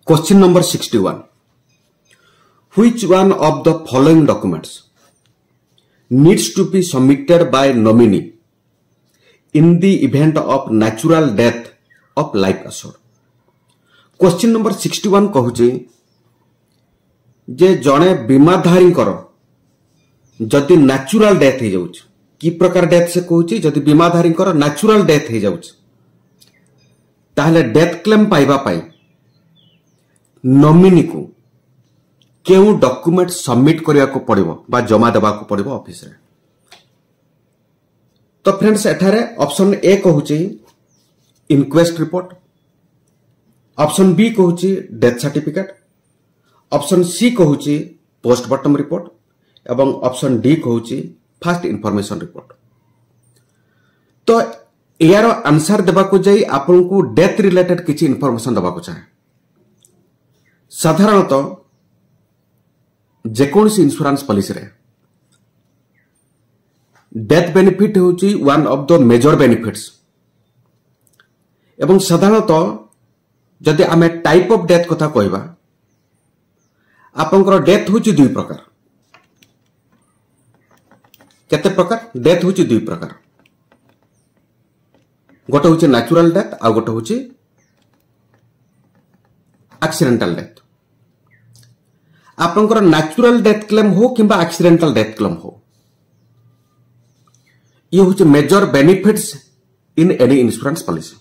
Question number 61. Which one of the following documents needs to be submitted by nominee in the event of natural death of life assured? Question number 61 कहूची जे जड़े बीमाधारी जदि natural death हो जाउछ की प्रकार death से कहूची जदि बीमाधारी natural death हो जाउछ ताहले death claim पाइबा पाई नॉमिनी को केउ डॉक्यूमेंट सबमिट करिया को पड़िबो बा जमा देबा को पड़िबो ऑफिस रे। तो फ्रेंड्स एठारे ऑप्शन ए कहूची इनक्वेस्ट रिपोर्ट, ऑप्शन बी कहूची डेथ सर्टिफिकेट, ऑप्शन सी कहूची पोस्टमार्टम रिपोर्ट एवं ऑप्शन डी कहूची फर्स्ट इंफॉर्मेशन रिपोर्ट। तो यार आंसर देबा को जाई आपन को डेथ रिलेटेड किछि इंफॉर्मेशन देबा को चाहे। साधारणतः जेकोसी इंश्योरेंस पॉलिसी रे डेथ बेनिफिट होची one of the major benefits एवं साधारणतः जदि आमे टाइप ऑफ डेथ कथा कहबा आपनकर डेथ होची दुई प्रकार। केते प्रकार डेथ होची दुई प्रकार, गोटे होची नेचुरल डेथ आ गोटे होची एक्सीडेंटल डेथ। आपनकर नेचुरल डेथ क्लेम हो किंबा एक्सीडेंटल डेथ क्लेम हो ये होची major benefits in any insurance policy.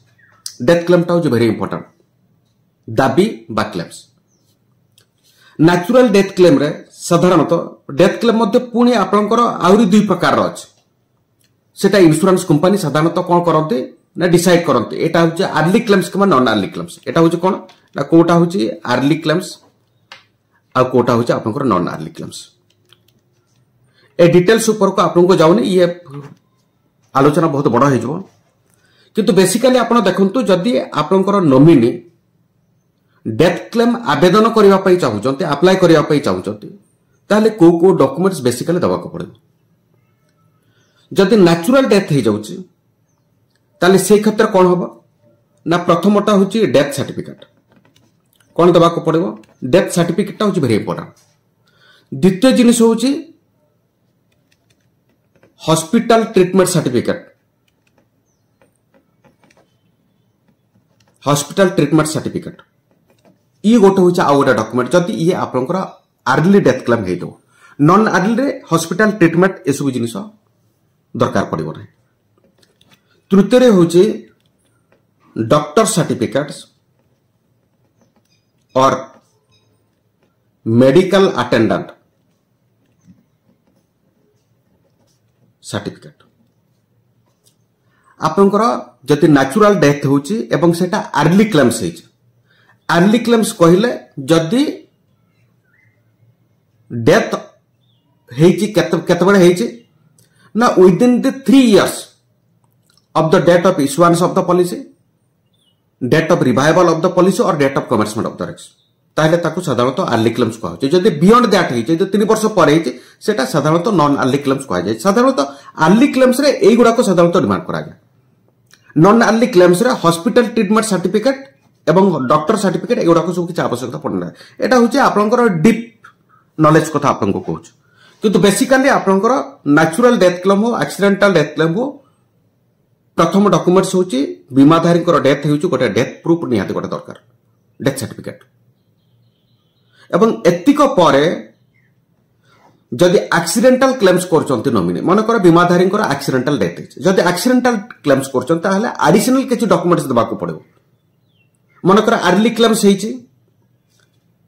Death claim टा होची वेरी इंपोर्टेंट दाबी बा क्लेम्स। नेचुरल डेथ क्लेम रे साधारणतः डेथ क्लेम मध्य पुणी आपनकर आउरी दुई प्रकार अछि। सेटा इंश्योरेंस कंपनी साधारणतः कोन करते ना डिसाइड करते एटा होची अर्ली क्लेम्स किंबा नॉन अर्ली क्लेम्स। एटा होची कोन ना कोटा होची अर्ली क्लेम्स आ कोटा होची आपनकर नॉन अर्ली क्लेम्स। ए डिटेल्स ऊपर को आपनको जाउनी ये आलोचना बहुत बड़ा हो जबो किंतु बेसिकली आपण देखंतु जदी आपनकर नॉमिनी डेथ क्लेम आवेदन करिवा पई चाहुचंती अप्लाई करिवा पई चाहुचंती ताले को डॉक्यूमेंट्स बेसिकली दबा को पड़े। जदी नेचुरल डेथ हो जाउची ताले से क्षेत्र कोन होबो ना प्रथमटा होची डेथ सर्टिफिकेट कोन दबा को पड़े डेथ सर्टिफिकेट टा होची वेरी इंपोर्टेंट। द्वितीय जिनिस होची hospital treatment certificate, hospital treatment certificate ये गोटे होची आ गोटे डॉक्यूमेंट जदी ये आपनकर अर्ली डेथ क्लेम हेतो नॉन अर्ली रे हॉस्पिटल ट्रीटमेंट ए सब जिनिस दरकार पड़िबो नै। तृतीय रे होची डॉक्टर सर्टिफिकेट्स और मेडिकल अटेंडेंट सर्टिफिकेट। आपनकर जति नेचुरल डेथ होची एवं सेटा अर्ली क्लेम्स हेची। अर्ली क्लेम्स कहिले जदि डेथ हेची केते बडे हेची ना with in the 3 years of the date of issuance of the policy, date of revival of the policy और date of commencement of the risk ताहले ताकू साधारणतः अर्ली क्लेम्स कहै छै। जदि बियॉन्ड दैट हेची जे 3 वर्ष पर हेची सेटा साधारणतः नॉन अर्ली क्लेम्स कहै छै। साधारणतः अर्ली क्लेम्स रे एई गुडा को साधारणतः डिमांड करा जाय। नॉन अर्ली क्लेम्स रे हॉस्पिटल ट्रीटमेंट सर्टिफिकेट एवं डॉक्टर सर्टिफिकेट एगुडा को सब किछ आवश्यकता पड़ना। एटा होची आपनकर डीप नॉलेज कथा आपनको कहूछ किंतु बेसिकली आपनकर नेचुरल डेथ क्लेम हो एक्सीडेंटल डेथ क्लेम हो प्रथम डॉक्यूमेंट्स होची बीमाधारी को डेथ होची गोटे डेथ प्रूफ निहाती गोटे दरकार डेथ सर्टिफिकेट एवं एतिक परे जदि एक्सीडेंटल क्लेम्स करचंती नॉमिनी मन कर बीमाधारी को एक्सीडेंटल डेथ है जदि एक्सीडेंटल क्लेम्स करचंती ताहले एडिशनल किछ डॉक्यूमेंट्स देबा को पड़िबो। मनकर अर्ली क्लेम्स हेची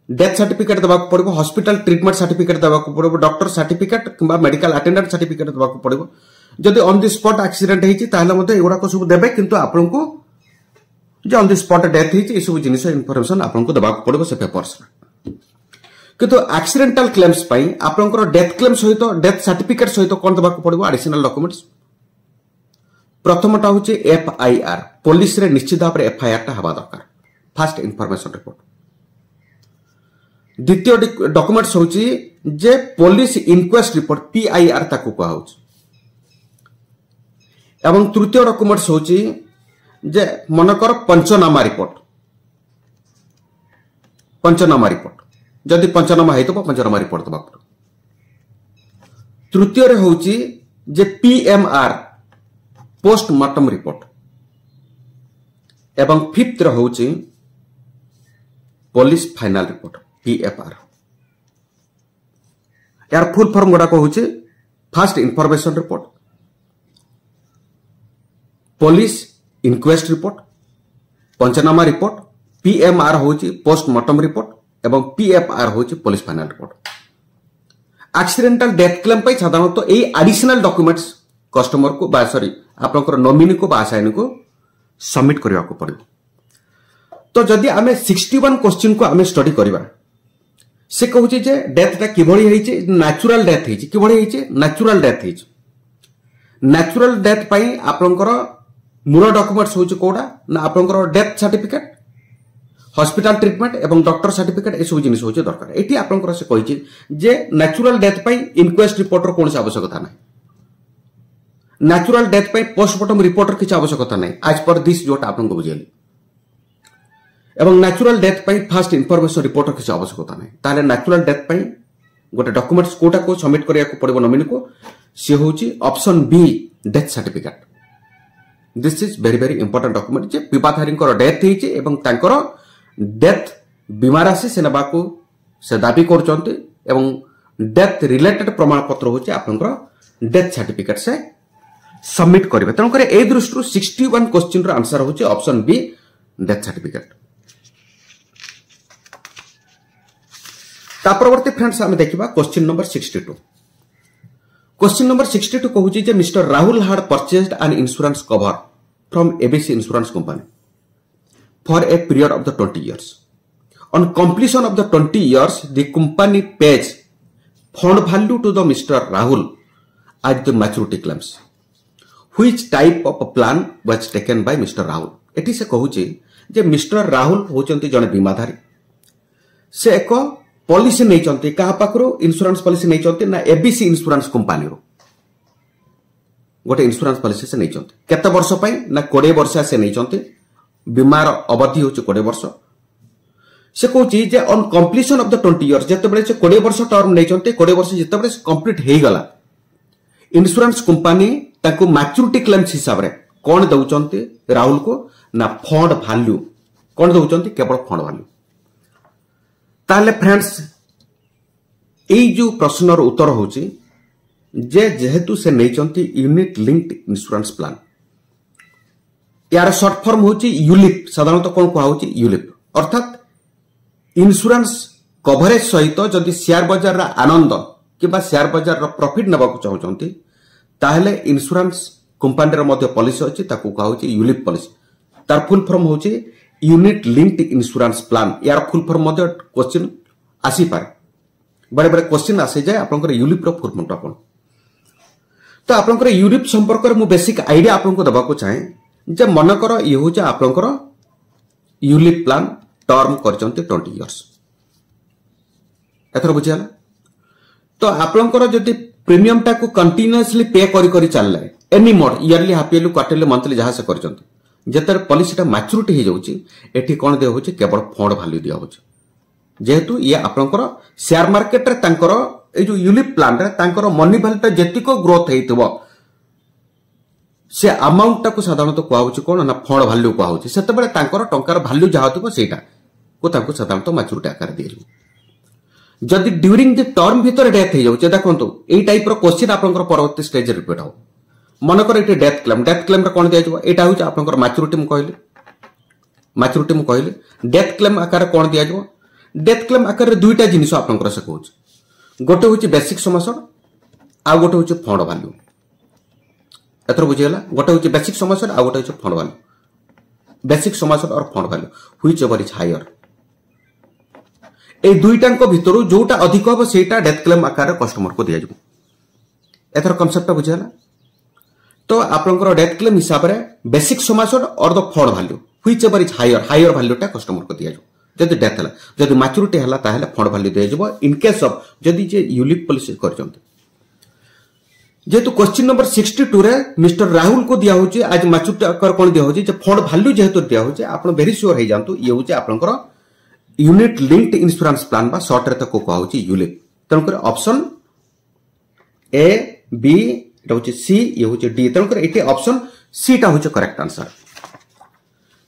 डेथ सर्टिफिकेट देबा को पड़िबो, हॉस्पिटल ट्रीटमेंट सर्टिफिकेट देबा को पड़िबो, डॉक्टर सर्टिफिकेट किंबा मेडिकल अटेंडेंट सर्टिफिकेट देबा को पड़िबो। जदि ऑन द स्पॉट एक्सीडेंट हेची ताहले मते एगुडा को सब देबे किंतु आपनको जे ऑन द स्पॉट डेथ हेची ए सब जिनिस इंफॉर्मेशन आपनको देबा को पड़िबो से पेपर्स किंतु एक्सीडेंटल क्लेम्स पई आपनकर डेथ क्लेम सहित डेथ सर्टिफिकेट सहित कोन देबा को पड़िबो एडिशनल डॉक्यूमेंट्स। प्रथमटा होची एफआईआर पुलिस रे निश्चित भाव रे एफआईआर टा हबा दरकार फर्स्ट इंफॉर्मेशन रिपोर्ट। द्वितीय डॉक्यूमेंट्स होची जे पुलिस इनक्वेस्ट रिपोर्ट पीआईआर ताकू कहा होची एवं तृतीय डॉक्यूमेंट्स होची जे मनकर पंचनामा रिपोर्ट पंचनामा रिपोर्ट जदि पंचनामा हेतु पंचनामा रिपोर्ट दबा पड़ो। तृतीय रे होची जे पीएमआर पोस्टमार्टम रिपोर्ट एवं फिफ्थ रे होची पुलिस फाइनल रिपोर्ट पीएफआर। यार फुल फॉर्म गुड़ा को होची first information report, police inquest report, panchnama report, PMR होची पोस्टमार्टम रिपोर्ट एवं पीएफआर होची police final report. Accidental death claim पे साधारणतः ये एडिशनल डॉक्यूमेंट्स कस्टमर को बा सॉरी आपनकर नॉमिनी को बा असाइन को सबमिट करबा को पड़ो। तो जदि आमे 61 क्वेश्चन को आमे स्टडी करबा से कहूची जे डेथ ता किभଳି हेची नेचुरल डेथ हेची किभଳି हेची नेचुरल डेथ हेची। नेचुरल डेथ पई आपनकर मूल डॉक्यूमेंट्स होची कोडा ना आपनकर डेथ सर्टिफिकेट, हॉस्पिटल ट्रीटमेंट एवं डॉक्टर सर्टिफिकेट ए सब जिनिस होची दरकार। एठी आपनकर से कहिची जे नेचुरल डेथ पई इनक्वेस्ट रिपोर्ट रो कोनसी आवश्यकता नै, नेचुरल डेथ पई पोस्टमार्टम रिपोर्ट रो किछ आवश्यकता नै आज पर दिस जोटा आपन को बुझेली। एवं नेचुरल डेथ पई फर्स्ट इंफॉर्मेशन रिपोर्ट रो किछ आवश्यकता नै। ताले नेचुरल डेथ पई गोटे डॉक्यूमेंट्स कोटा को सबमिट करिया को पड़िबो नॉमिनी को से होची option B death certificate. This is very very important document जे पिपाधारी को डेथ हेची एवं तांकर डेथ बीमा राशि से नबा को से दाबी करचंते एवं डेथ रिलेटेड प्रमाण पत्र होची आपनकर डेथ सर्टिफिकेट से सबमिट करिवे। तन करे ए दृष्टि 61 क्वेश्चन रो आंसर होची ऑप्शन बी डेथ सर्टिफिकेट। ता परवर्ती फ्रेंड्स हम देखिबा क्वेश्चन नंबर 62। क्वेश्चन नंबर 62 कहूची जे mister Rahul had purchased an insurance cover from ABC insurance company for a period of the 20 years. On completion of the 20 years, the company pays fund value to the Mr. Rahul as the maturity claims. Which type of a plan was taken by Mr. Rahul? Eighty से कहूची जे mister Rahul होचंती जने बीमाधारी से एक policy नहीं चंती कहा Pakhro insurance policy नहीं चंती ना एबीसी इंश्योरेंस कंपनी रो गोटे इंश्योरेंस पॉलिसी से नहीं चंती केते वर्ष पई ना 20 वर्ष से नहीं चंती बीमार अवधि होची 20 वर्ष। से कहूची जे on completion of the 20 years जते बेले से 20 वर्ष टर्म नै चंते 20 वर्ष जते बेले कंप्लीट हेई गला इंश्योरेंस कंपनी ताको मैच्योरिटी क्लेम्स हिसाब रे कोन दउचंती राहुल को ना फंड वैल्यू कोन दउचंती केवल फंड वैल्यू। ताले फ्रेंड्स एई जो प्रश्नर उत्तर होची जे जेहेतु से नै चंती यूनिट लिंक्ड इंश्योरेंस प्लान यार शॉर्ट फॉर्म होची यूलिप साधारणतः कौन कहा होची यूलिप अर्थात इंश्योरेंस कवरेज सहित जदि शेयर बाजार आनंद किबा शेयर बाजार प्रॉफिट नबा को चाहउचंती ताहले इंश्योरेंस कंपनी रो मध्ये पॉलिसी अछि ताकू कहा होची यूलिप पॉलिसी। तार फुल फॉर्म होची यूनिट लिंक्ड इंश्योरेंस प्लान। यार फुल फॉर्म मध्ये क्वेश्चन आसी पारे बड़े बड़े क्वेश्चन आसे जाय आपनकर यूलिप रो फुल फॉर्म कोन। तो आपनकर यूलिप संपर्क रे मु बेसिक आईडिया आपनको दबा को चाहे जे मन कर ये हूँ आपंकर यूलिप प्लान टर्म करचंती 20 इयर्स एथर बुझियाला। तो आपंकर जदि प्रीमियम टा को कंटीन्यूअसली पे करी करी चलले any mode yearly half yearly quarterly monthly जहां से करचंती जेतर पॉलिसी टा मैच्योरिटी हे जाउची एठी कोन दे होची केवल फंड वैल्यू दिया होची जेहेतु ये आपंकर शेयर मार्केट रे तांकर ए जो यूलिप प्लान रे तांकर मनी वैल्यू टा जेतिको ग्रोथ हेइतबो से अमाउंट टाको साधारणतः कहउची कोन ना फंड वैल्यू कहउची सेते बेले तांकर टंकार वैल्यू जहा होतबो सेटा को तांको साधारणतः मैच्योरिटी आकार दियलु। जदि ड्यूरिंग द टर्म भीतर डेथ हे जाउचे देखंतु एई टाइप रो क्वेश्चन आपनकर परवर्ती स्टेज रिपीट हो मन कर एटे डेथ क्लेम रे कोन दिया जबो एटा होची आपनकर मैच्योरिटी मु कहले डेथ क्लेम आकार कोन दिया जबो डेथ क्लेम आकार रे दुईटा जिनिस आपनकर से कहउची गोटे होची बेसिक समस्या आ गोटे होची फंड वैल्यू। एथर बुझियला गोटे होची बेसिक समस्या आ गोटे होची फंड वैल्यू। बेसिक समस्या और fund value whichever is higher ए दुईटांको भितरु जोटा अधिक हो सेटा डेथ क्लेम आकार कस्टमर को दिया जबो। एथर कांसेप्ट बुझियला। तो आपनकर डेथ क्लेम हिसाब रे बेसिक समस्या और the fund value whichever is higher value टा कस्टमर को दिया जबो। जदि डेथ हला जदि मैच्योरिटी हला ताहले फंड वैल्यू दिया जबो इन केस ऑफ जदि जे यूलिप पॉलिसी करचंती। जेतु क्वेश्चन नंबर 62 रे मिस्टर राहुल को दिया होची आज मैच्योरिटी आकार कोन दिया होची जे फंड वैल्यू जेहेतु दिया होची आपण वेरी श्योर हे जानतु ये होची आपनकर यूनिट लिंक्ड इंश्योरेंस प्लान बा शॉर्ट रे तको कहा होची यूलिप तनकर ऑप्शन ए बी एटा होची सी ये होची डी तनकर एटी ऑप्शन सी टा होची करेक्ट आंसर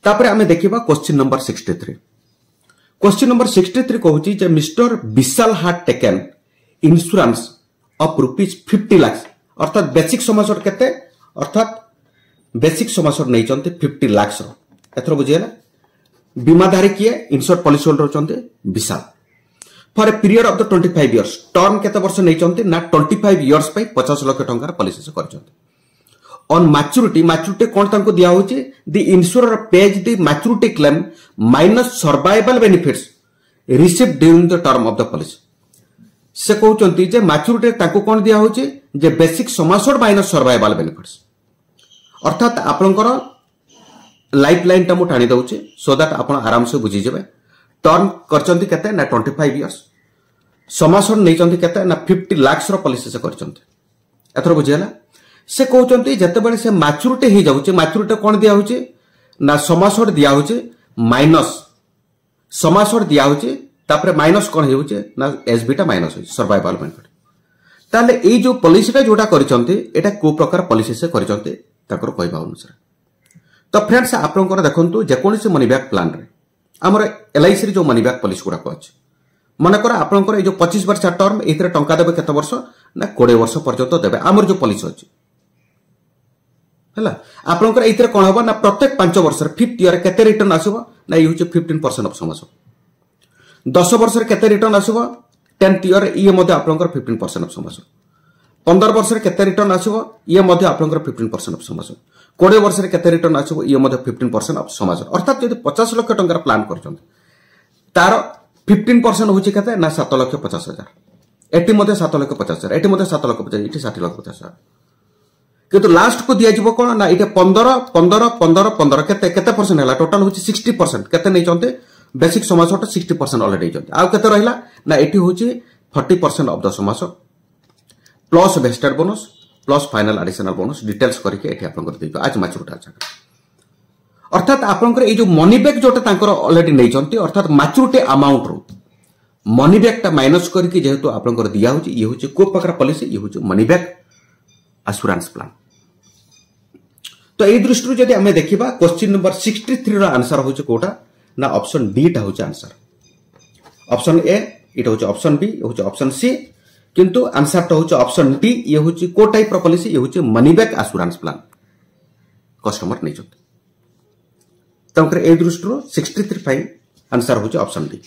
तापरे हमें देखिबा क्वेश्चन नंबर 63 क्वेश्चन नंबर 63 कहूची जे mister Vishal had taken insurance of ₹50 lakh अर्थात बेसिक समासर केते अर्थात बेसिक समासर नहीं चंते 50 लाख रो एथरो बुझियला बीमाधारी किए इंश्योर्ड पॉलिसी होल्डर चंते Vishal for a period of the 25 years term केते वर्ष नहीं चंते ना 25 इयर्स पे 50 लाख टंकार पॉलिसी से करचंते ऑन मैच्योरिटी कौन तांको दिया होची the insurer page the maturity claim minus survival benefits received during the term of the policy से कहउचंती जे मैच्योरिटी तांको कौन दिया होची जे बेसिक समासोड माइनस सर्वाइवल बेनिफिट्स अर्थात आपनकर लाइफ लाइन टा मु टाणी दउचे सो दैट आपण आराम से बुझी जेबे टर्म करचंती केते ना 25 इयर्स समासोड नै चंती केते ना 50 लाख रो पॉलिसी से करचंती एथरो बुझियला से कहउचंती जते बेले से मैच्योरिटी हे जाउचे मैच्योरिटी कोन दिया होचे ना समासोड दिया होचे माइनस समासोड दिया होचे तापरे माइनस कोन हेउचे ना एसबी टा माइनस होचे सर्वाइवल बेनिफिट ताले ए जो पॉलिसी टा जोटा करचंती एटा को प्रकार पॉलिसी से करचंती ताकर कहबा अनुसार तो फ्रेंड्स आपनकर देखंतु जे कोनसे मनी बैक प्लान रे हमर एलआईसी रे जो मनी बैक पॉलिसी गुडा को अछि माने कर आपनकर ए जो 25 वर्ष टर्म एथरे टंका देबे केते वर्ष ना 20 वर्ष पर्यंत देबे हमर जो पॉलिसी अछि हला आपनकर एथरे कोन होबा ना प्रत्येक 5 वर्ष रे 5th ईयर केते रिटर्न आसीबो ना ई होचे 15% ऑफ समास 10 वर्ष रे केते रिटर्न आसीबो 10th ईयर ई मध्ये आपनकर 15% ऑफ समास 15 वर्ष रे केते रिटर्न आसीबो ई मध्ये आपनकर 15% ऑफ समास 20 वर्ष रे केते रिटर्न आसीबो ई मध्ये 15% ऑफ समास अर्थात यदि 50 लाख टंकार प्लान करचंत तार 15% होची केते ना 7,50,000 एटी मध्ये 7,50,000 एटी मध्ये 7,50,000 एटी 60,50,000 किंतु लास्ट को दिया जिवो कोन ना इटे 15 केते परसेंट हला टोटल होची 60% केते नै चंते बेसिक समास 60% ऑलरेडी चंते आ केते रहिला ना एटी होची 40% ऑफ द समास plus vested bonus plus final additional bonus details करके एठी आपन कर देबो आज मैच्योरिटी अच्छा अर्थात आपन कर ए जो मनी बैक जोटा तांकर ऑलरेडी नै चंती अर्थात मैच्योरिटी अमाउंट रो मनी बैक ता माइनस करके जेहेतु आपन कर दिया होची ये होची को प्रकार पॉलिसी ये होची मनी बैक एश्योरेंस प्लान तो ए दृष्टि जदि हमें देखिबा क्वेश्चन नंबर 63 रो आंसर होची कोटा ना ऑप्शन डी ता होची आंसर ऑप्शन ए इटा होची ऑप्शन बी होची ऑप्शन सी किंतु आंसर तो होची ऑप्शन डी ये होची को टाइप रो पॉलिसी ये होची money back assurance plan customer नै जत तंकर ए दृष्टि 63 फाइन आंसर होची ऑप्शन डी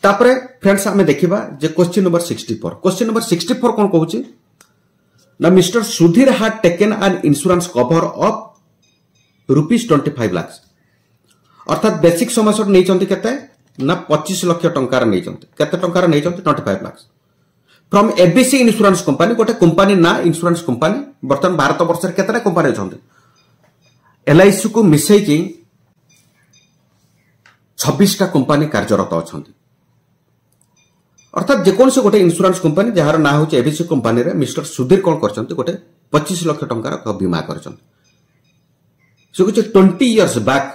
तापरे फ्रेंड्स हमें देखिबा जे क्वेश्चन नंबर 64 कोन कहूची ना mister Sudhir had taken N insurance cover of ₹25 lakh अर्थात बेसिक समासर नै चंती केते ना 25 लाख टंकार नै चंती केते टंकार नै चंती 25 lakh from ABC insurance company गोटे कंपनी ना इंश्योरेंस कंपनी बर्तमान भारत वर्ष केतरा कंपनी अछंती एलआईसी को मिसई की 26 टा कंपनी कार्यरत अछंती अर्थात जेकोन से गोटे इंश्योरेंस कंपनी जहार ना होचे एबीसी कंपनी रे मिस्टर सुधीर कोन करचंती गोटे 25 लाख टंकार बीमा करचंती सो कुछ 20 years back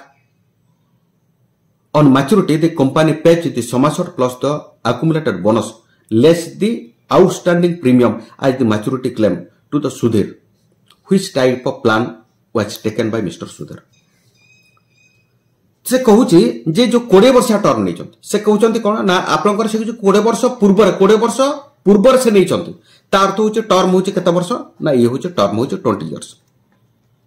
on maturity the company pays the sum assured plus the accumulated bonus less the outstanding premium as the maturity claim to the Sudhir. Which type of plan was taken by Mr. Sudhir? से कहूची जे जो 20 वर्ष term नै चंती से कहउचंती कोन ना आपनकर से 20 वर्ष पूर्वर से नै चंती ता अर्थ होची टर्म होची केते वर्ष ना ये होची टर्म होची 20 इयर्स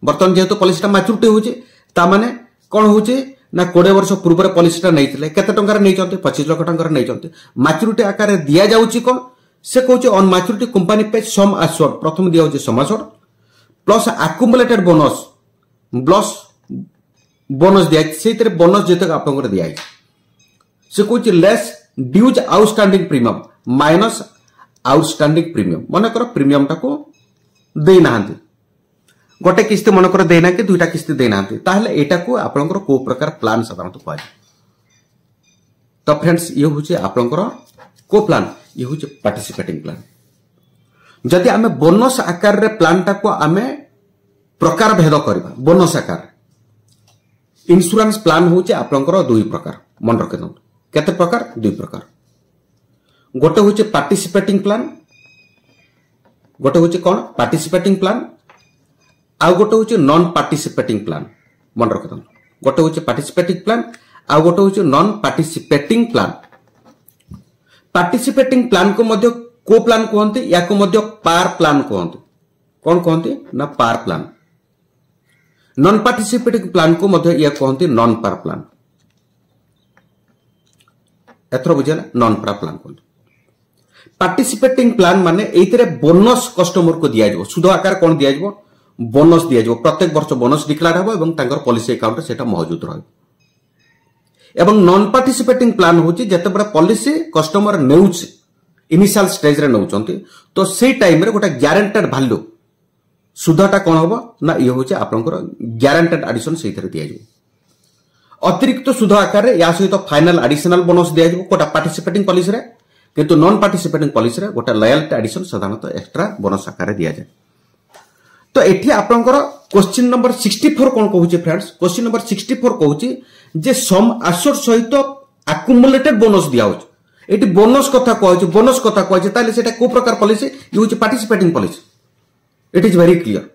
बर्तन जेतो पॉलिसी ता मैच्योरिटी होची ता माने कोन होची ना 20 वर्ष पूर्व पॉलिसी ता नैथिले केते टंकार नै चंती 25 लाख टंकार नै चंती मैच्योरिटी आकार दिया जाउची कोन से कहउची ऑन मैच्योरिटी कंपनी पे सम एश्योर्ड प्रथम दिया होची sum assured plus accumulated bonus plus bonus दिया से बोनस जेतक आपन दिया से कुछ less dues outstanding premium minus outstanding premium मन कर प्रीमियम टाको देना गोटे किस्ती मन कर देना कि दुईटा किस्ती देना ताहले एटा को आपनकर को प्रकार प्लान साधारणतः कहै तो फ्रेंड्स ये होचे आपनकर को प्लान ये होचे पार्टिसिपेटिंग प्लान जदि आमे बोनस आकार रे प्लान टाको आमे प्रकार भेद करबा बोनस आकार इंश्योरेंस प्लान होचे आपनकर दुई प्रकार मन रखे केते प्रकार दुई प्रकार गोटे होचे पार्टिसिपेटिंग प्लान गोटे होचे कोन पार्टिसिपेटिंग प्लान आ गोटे होचे नॉन पार्टिसिपेटिंग प्लान मन रखत गोटे होचे पार्टिसिपेटिंग प्लान आ गोटे होचे non participating plan participating plan को मध्य को प्लान कहते या को मध्य पार प्लान कहते कौन कहते ना पार प्लान नॉन पार्टिसिपेटिंग प्लान को मध्य या कहते नॉन पार प्लान एथर बुझेला नॉन पार प्लान कहते पार्टिसिपेटिंग प्लान माने एइतरे बोनस कस्टमर को दिया जाबो सुध आकार कोन दिया जाबो बोनस दिया जाबो प्रत्येक वर्ष बोनस डिक्लेयर हबो एवं तांकर पॉलिसी अकाउंट रे सेटा मौजूद रहबो एवं नॉन पार्टिसिपेटिंग प्लान होची जते बडा पॉलिसी कस्टमर नेउछ इनिशियल स्टेज रे नउचंती तो सेई टाइम रे गोटा ग्यारंटेड वैल्यू सुधटा कोन हबो ना ये होची आपनकर ग्यारंटेड एडिशन सेइथरे दिया जाबो अतिरिक्त सुध आकार रे या सहित फाइनल एडिशनल बोनस दिया जाबो कोटा पार्टिसिपेटिंग पॉलिसी रे किंतु नॉन पार्टिसिपेटिंग पॉलिसी रे गोटा लॉयल्टी एडिशन साधारणतः एक्स्ट्रा बोनस आकार रे दिया जाय तो एठी आपनकर क्वेश्चन नंबर 64 कोन कहूची फ्रेंड्स क्वेश्चन नंबर 64 कहूची जे सम एश्योर्ड सहित एक्युमुलेटेड बोनस दिया होची एठी बोनस कथा कहूची ताले सेटा को प्रकार पॉलिसी यूज participating policy it is very clear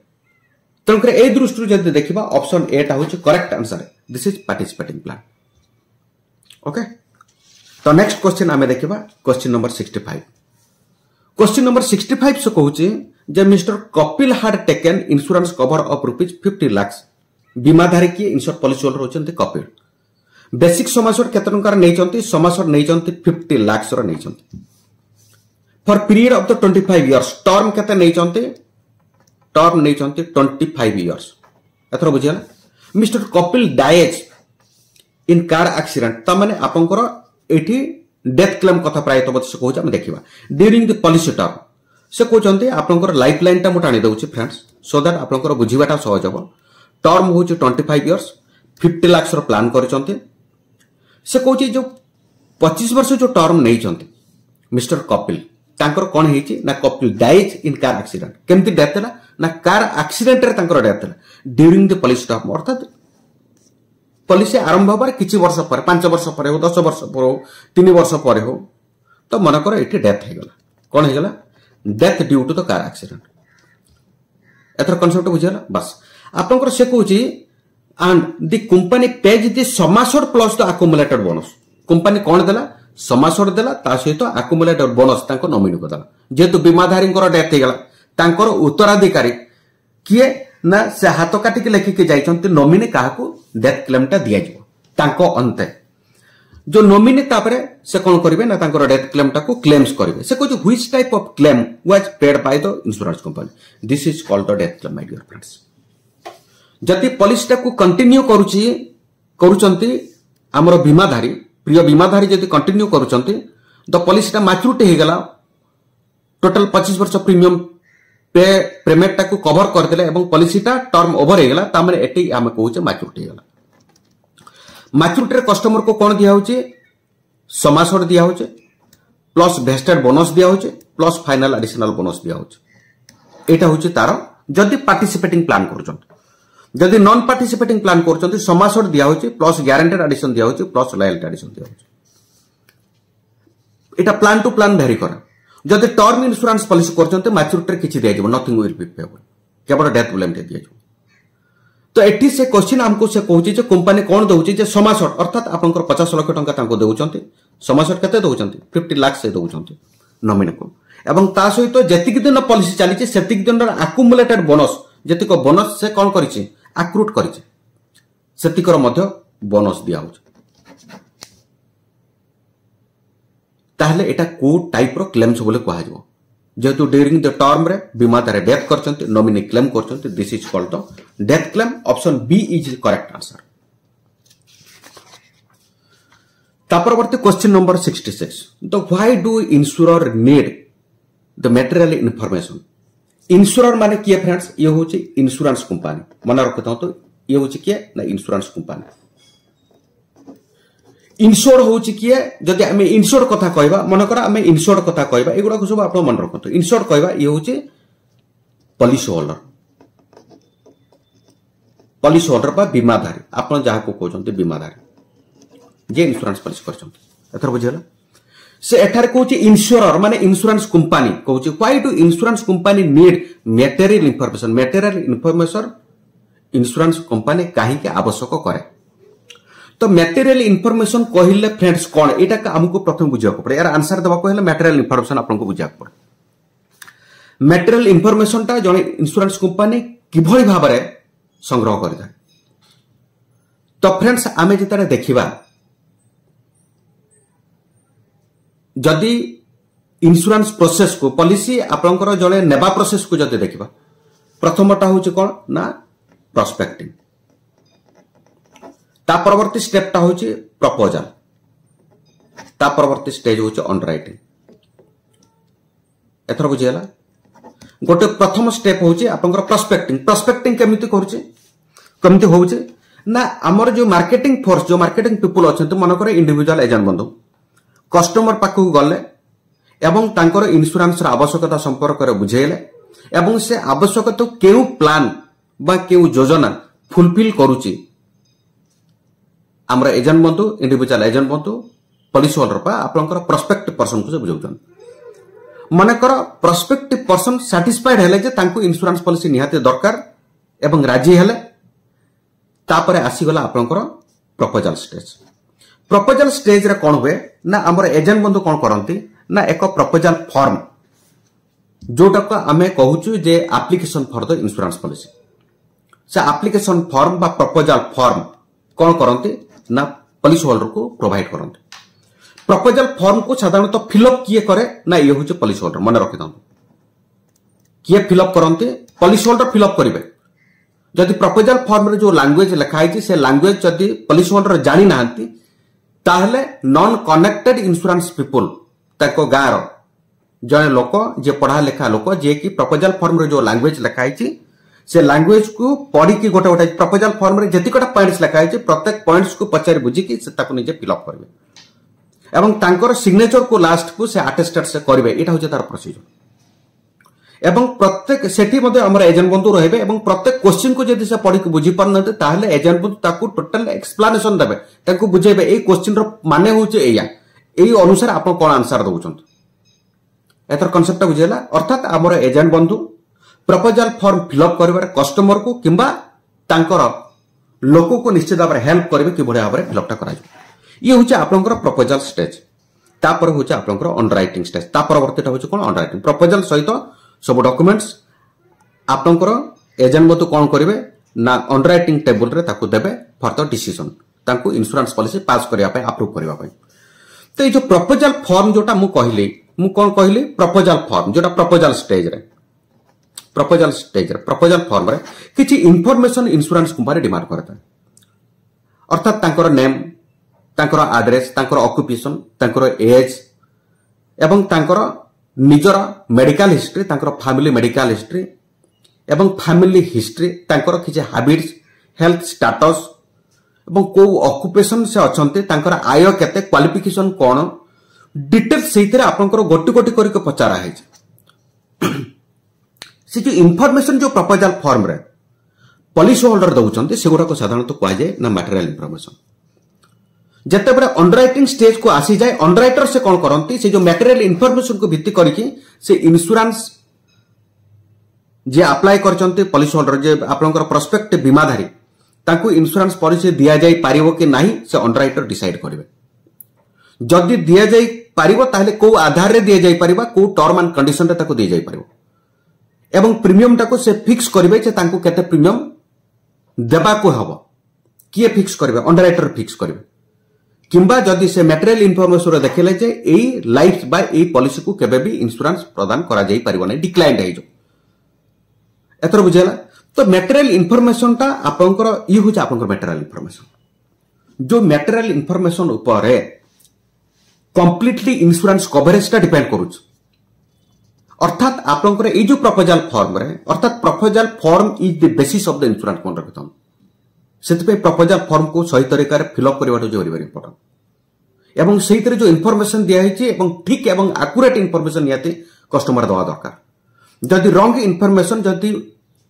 तंकर ए दृष्टि जदि देखिबा ऑप्शन ए टा होची correct answer this is participating plan okay तो नेक्स्ट क्वेश्चन आमे देखिबा क्वेश्चन नंबर 65 क्वेश्चन नंबर 65 से कहूची जे mister Kapil had taken insurance cover of ₹50 lakh बीमाधारी की इंश्योर पॉलिसी होल्डर होचंती कपिल बेसिक समासर केते टंकार नैचंती समासर नैचंती 50 लाख रो नैचंती for period of the 25 years term केते नैचंती टर्म नैचंती 25 इयर्स एथरो बुझियला mister Kapil dies in car accident त माने आपनकर एठी डेथ क्लेम कथा प्राय तो से कहूछ हम देखिबा ड्यूरिंग द पॉलिसी टर्म से कहते आपनकर लाइफ लाइन टा मोटा आनी दउछि फ्रेंड्स सो दैट आपनकर बुझिबाटा सहज हो टर्म होछि 25 इयर्स 50 लाख रो प्लान करचंती से कहूछि जो 25 वर्ष जो टर्म नै चंती मिस्टर कपिल तांकर कोन हेछि ना Kapil dies in car accident केमति डेथ हला ना कार एक्सीडेंट रे तांकर डेथ हला ड्यूरिंग द पॉलिसी टर्म अर्थात पॉलिसी आरंभ होबार किछि वर्ष पर 5 वर्ष पर हो 10 वर्ष पर हो 3 वर्ष पर हो तो मन कर एठी डेथ हे गला कोन हे गला death due to the car accident एथर कांसेप्ट बुझियला बस आपनकर से कहूची and the company pays the sum assured plus the accumulated bonus company कोन देला समासोड देला ता सहित एक्युमुलेटेड बोनस तांको नॉमिनी को देला जेतु बीमाधारी डेथ हे गला तांकर उत्तराधिकारी किए ना से हाथ काटी के लेखिके जाइछंती नॉमिनी काहाकू डेथ क्लेम टा दिया जिवो तांको अंते जो नॉमिनी तापरे से कोन करिवे ना तांकर डेथ क्लेम टा को क्लेम्स करिवे से को जो which type of claim was paid by the insurance company this is called the death claim my dear friends जति पॉलिसी टा को कंटिन्यू करूचंती हमर बीमाधारी प्रिय बीमाधारी जति कंटिन्यू करूचंती द पॉलिसी टा मैच्योरिटी हे गला टोटल 25 वर्ष प्रीमियम पेमेंट को कवर कर देले एवं पॉलिसी टा टर्म ओवर हे गला ता माने एटी हम कहूचे मैच्योरिटी हे गला मैच्योरिटी रे कस्टमर को कोन दिया होचे समासोड दिया होचे प्लस वेस्टेड बोनस दिया होचे प्लस फाइनल एडिशनल बोनस दिया होचे एटा होचे तार जदी पार्टिसिपेटिंग प्लान करछन जदी नॉन पार्टिसिपेटिंग प्लान करछन समासोड दिया होचे प्लस गारंटेड एडिशन दिया होचे प्लस लॉयल्टी एडिशन दिया होचे एटा प्लान टू प्लान वेरी करे जदि टर्म इंश्योरेंस पॉलिसी करछन्ते मैच्योरिटी रे किछि दिया जिवो नथिंग विल बी पेबल केवल डेथ क्लेम दिया जिवो तो एठी से क्वेश्चन हमको से कहूची जे कंपनी कोन दउची जे समासोड अर्थात आपनकर 50 लाख टंका तांको देउचंती समासोड केते दउचंती 50 लाख से दउचंती नॉमिनी को एवं ता सहित जेतिक दिन पॉलिसी चली छि सेतिक दिन एक्युमुलेटेड बोनस जेतिक बोनस से कोन करिछि एक्रूट करिछि सेतिकर मध्य बोनस दिया होछ ताहले एटा को टाइप रो क्लेम्स बोले कहा जाबो जेतु ड्यूरिंग द टर्म रे बीमाधारी डेथ करचंती नॉमिनी क्लेम करचंती this is called the death claim option B is correct answer ता परवर्ती question number 66 the why do insurer need the material information insurer माने किए फ्रेंड्स ये होची इंश्योरेंस कंपनी मन रखता तो ये होची किए ना इंश्योरेंस कंपनी इनश्योर होची किए जदि हमें इनश्योर कथा कहबा मन करा हमें इनश्योर कथा कहबा एगुडा को सब आप मन रखतो इनश्योर कहबा ये होची पॉलिसी होल्डर बा बीमाधारी आपण जहा को कहउछन्ते बीमाधारी जे इंश्योरेंस पॉलिसी करछन्ते एथर बुझेला से एठार कहूँ इन्स्योरर माने इंश्योरेंस कंपनी कहूँ why do insurance company need material information insurance company कहीं आवश्यक करे तो मटेरियल इनफॉरमेशन कहले फ्रेंड्स कौन एटा हमको प्रथम बुझा पड़े यार आंसर देवा कहले मटेरियल इनफॉरमेशन आपको बुझा पड़े मटेरियल इनफॉरमेशन टा जने इंश्योरेंस कंपनी किभଳି भाबरे संग्रह करता तो फ्रेंड्स आमे जेतारे देखिबा जदि इंश्योरेंस प्रोसेस को पॉलिसी आपनकर जने नेबा प्रोसेस को जदि देखिबा प्रथमटा होची कोन ना प्रोस्पेक्टिंग ता परवर्ती स्टेपटा होची प्रपोजल ता परवर्ती स्टेज होची अंडरराइटिंग एथर बुझियला गोटे प्रथम स्टेप होची आपनकर प्रोस्पेक्टिंग केमिति करछे केमिति होउछे ना हमर जो मार्केटिंग फोर्स जो मार्केटिंग पीपल अछंत मन करे इंडिविजुअल एजेंट बंधु कस्टमर पाखु गले एवं तांकर इंश्योरेंस आवश्यकता संपर्क रे बुझेले एवं से आवश्यकता केउ प्लान बा केउ योजना फुलफिल करूची हमर एजेंट बंधु इंडिविजुअल एजेंट बंधु पॉलिसी होल्डर पा आपनकर प्रोस्पेक्टिव पर्सन को बुझौछन मनकर प्रोस्पेक्टिव पर्सन सैटिस्फाइड हेले जे तांको इंश्योरेंस पॉलिसी निहाते दरकार एवं राजी हेले तापरे आसीगला आपनकर प्रपोजल स्टेज रे कोन हुए ना हमर एजेंट बंधु कोन करंती ना एक प्रपोजल फॉर्म जोटा को आमे कहूछु जे application for the insurance policy से एप्लीकेशन फॉर्म बा प्रपोजल फॉर्म कोन करंती ना पॉलिसी होल्डर को प्रोवाइड करंती प्रपोजल फॉर्म को साधारणतः फिलअप किए करे ना ये होचे पॉलिसी होल्डर मन रखि दन किए फिलअप करंती पॉलिसी होल्डर फिलअप करिवे जदि प्रपोजल फॉर्म रे जो लैंग्वेज लिखा है से लैंग्वेज जदि पॉलिसी होल्डर जानि नाहंती ताहले नॉन कनेक्टेड इंश्योरेंस पीपल ताको गार जने लोक जे पढ़ा लेखा लोक जे कि प्रपोजल फॉर्म रे जो लैंग्वेज लिखा है से लैंग्वेज को पढ़ी कि गोटे गोटे प्रपोजल फॉर्म रे जतिकटा पॉइंट्स लिखा है प्रत्येक पॉइंट्स को पचारि बुझी कि से ताको निजे फिलअप करबे एवं तांकर सिग्नेचर को लास्ट को से अटेस्टेड से करबे एटा होचे तार प्रोसीजर एवं प्रत्येक सेठी मध्ये हमर एजेंट बंधु रहबे एवं प्रत्येक क्वेश्चन को जदि से पढ़ी बुझी परनते ताहले एजेंट बंधु ताकू टोटल एक्सप्लेनेशन देबे ताकू बुझेबे ए क्वेश्चन रो माने होचे एया एई अनुसार आपण कोन आंसर दउछंत एतर कांसेप्ट बुझेला अर्थात हमर एजेंट बंधु प्रपोजल फॉर्म फिलअप करबे कस्टमर को किंबा तांकर लोक को निश्चित भाव हेल्प करबे कि बढिया भाव फिलअप ता कराय ये होचे आपनकर प्रपोजल स्टेज तापर होचे आपनकर अंडरराइटिंग स्टेज ता परवर्तीटा होचे कोन अंडरराइटिंग प्रपोजल सहित सब डॉक्यूमेंट्स आपनकर एजेंट बंधु कोन करिवे ना अंडरराइटिंग टेबल रे ताकू देबे फॉर द डिसीजन ताकू इंश्योरेंस पॉलिसी पास करिया पे अप्रूव करिया पे तो ये जो प्रपोजल फॉर्म जोटा मु कोन कहली प्रपोजल फॉर्म जोटा प्रपोजल स्टेज रे प्रपोजल फॉर्म रे किछि इंफॉर्मेशन इंश्योरेंस कंपनी डिमांड करता है अर्थात तांकर नेम तांकर एड्रेस तांकर ऑक्युपेशन तांकर एज एवं तांकर निजर मेडिकल हिस्ट्री तांकर फैमिली मेडिकल हिस्ट्री एवं फैमिली हिस्ट्री तांकर किछि हैबिट्स हेल्थ स्टेटस एवं को ऑक्युपेशन से अछंते तांकर आय केते क्वालिफिकेशन कोन डिटेल सेहितरे आपनकर गोटी गोटी करके पचारा है से जो इंफॉर्मेशन जो प्रपोजल फॉर्म रे पॉलिसी होल्डर दउचंते सेगुडा को साधारणतः कहा जाए ना मटेरियल इंफॉर्मेशन जते बरे अंडरराइटिंग स्टेज को आसी जाए अंडरराइटर से कोन करंती से जो मटेरियल इंफॉर्मेशन को भित्ति करके से इंश्योरेंस जे अप्लाई करचंते पॉलिसी होल्डर जे आपनकर प्रोस्पेक्टिव बीमाधारी ताकू इंश्योरेंस पॉलिसी दिया जाई पारिबो कि नाही से अंडरराइटर डिसाइड करिवे जदि दिया जाई पारिबो ताहले को आधार रे दिया जाई पारिबा को टर्म एंड कंडीशन रे ताकू दिया जाई पारिबो एवं प्रीमियम टाको से फिक्स करिवे जे तांको केते प्रीमियम देबा को हबो किए फिक्स करिवे अंडरराइटर फिक्स करिवे किंबा जदि से मटेरियल इंफॉर्मेशन रे देखले जे एई लाइफ बाय एई पॉलिसी को केबे भी इंश्योरेंस प्रदान करा जाई परिबो नै डिक्लाइंड है जो एतर बुझेला तो मटेरियल इंफॉर्मेशन ता आपनकर ई होचे आपनकर मटेरियल इंफॉर्मेशन जो मटेरियल इंफॉर्मेशन ऊपर कंप्लीटली इंश्योरेंस कवरेज ता डिपेंड करूछ अर्थात आपनकर ई जो प्रपोजल फॉर्म रे अर्थात proposal form is the basis of the insurance कोन रखतम सेतपे प्रपोजल फॉर्म को सही तरीका रे फिलअप करबाटो जो वेरी इंपोर्टेंट एवं सही तरह जो इंफॉर्मेशन दिया है एवं ठीक एवं एक्यूरेट इंफॉर्मेशन नियाते कस्टमर दवा दरकार जदि रॉन्ग इंफॉर्मेशन जदि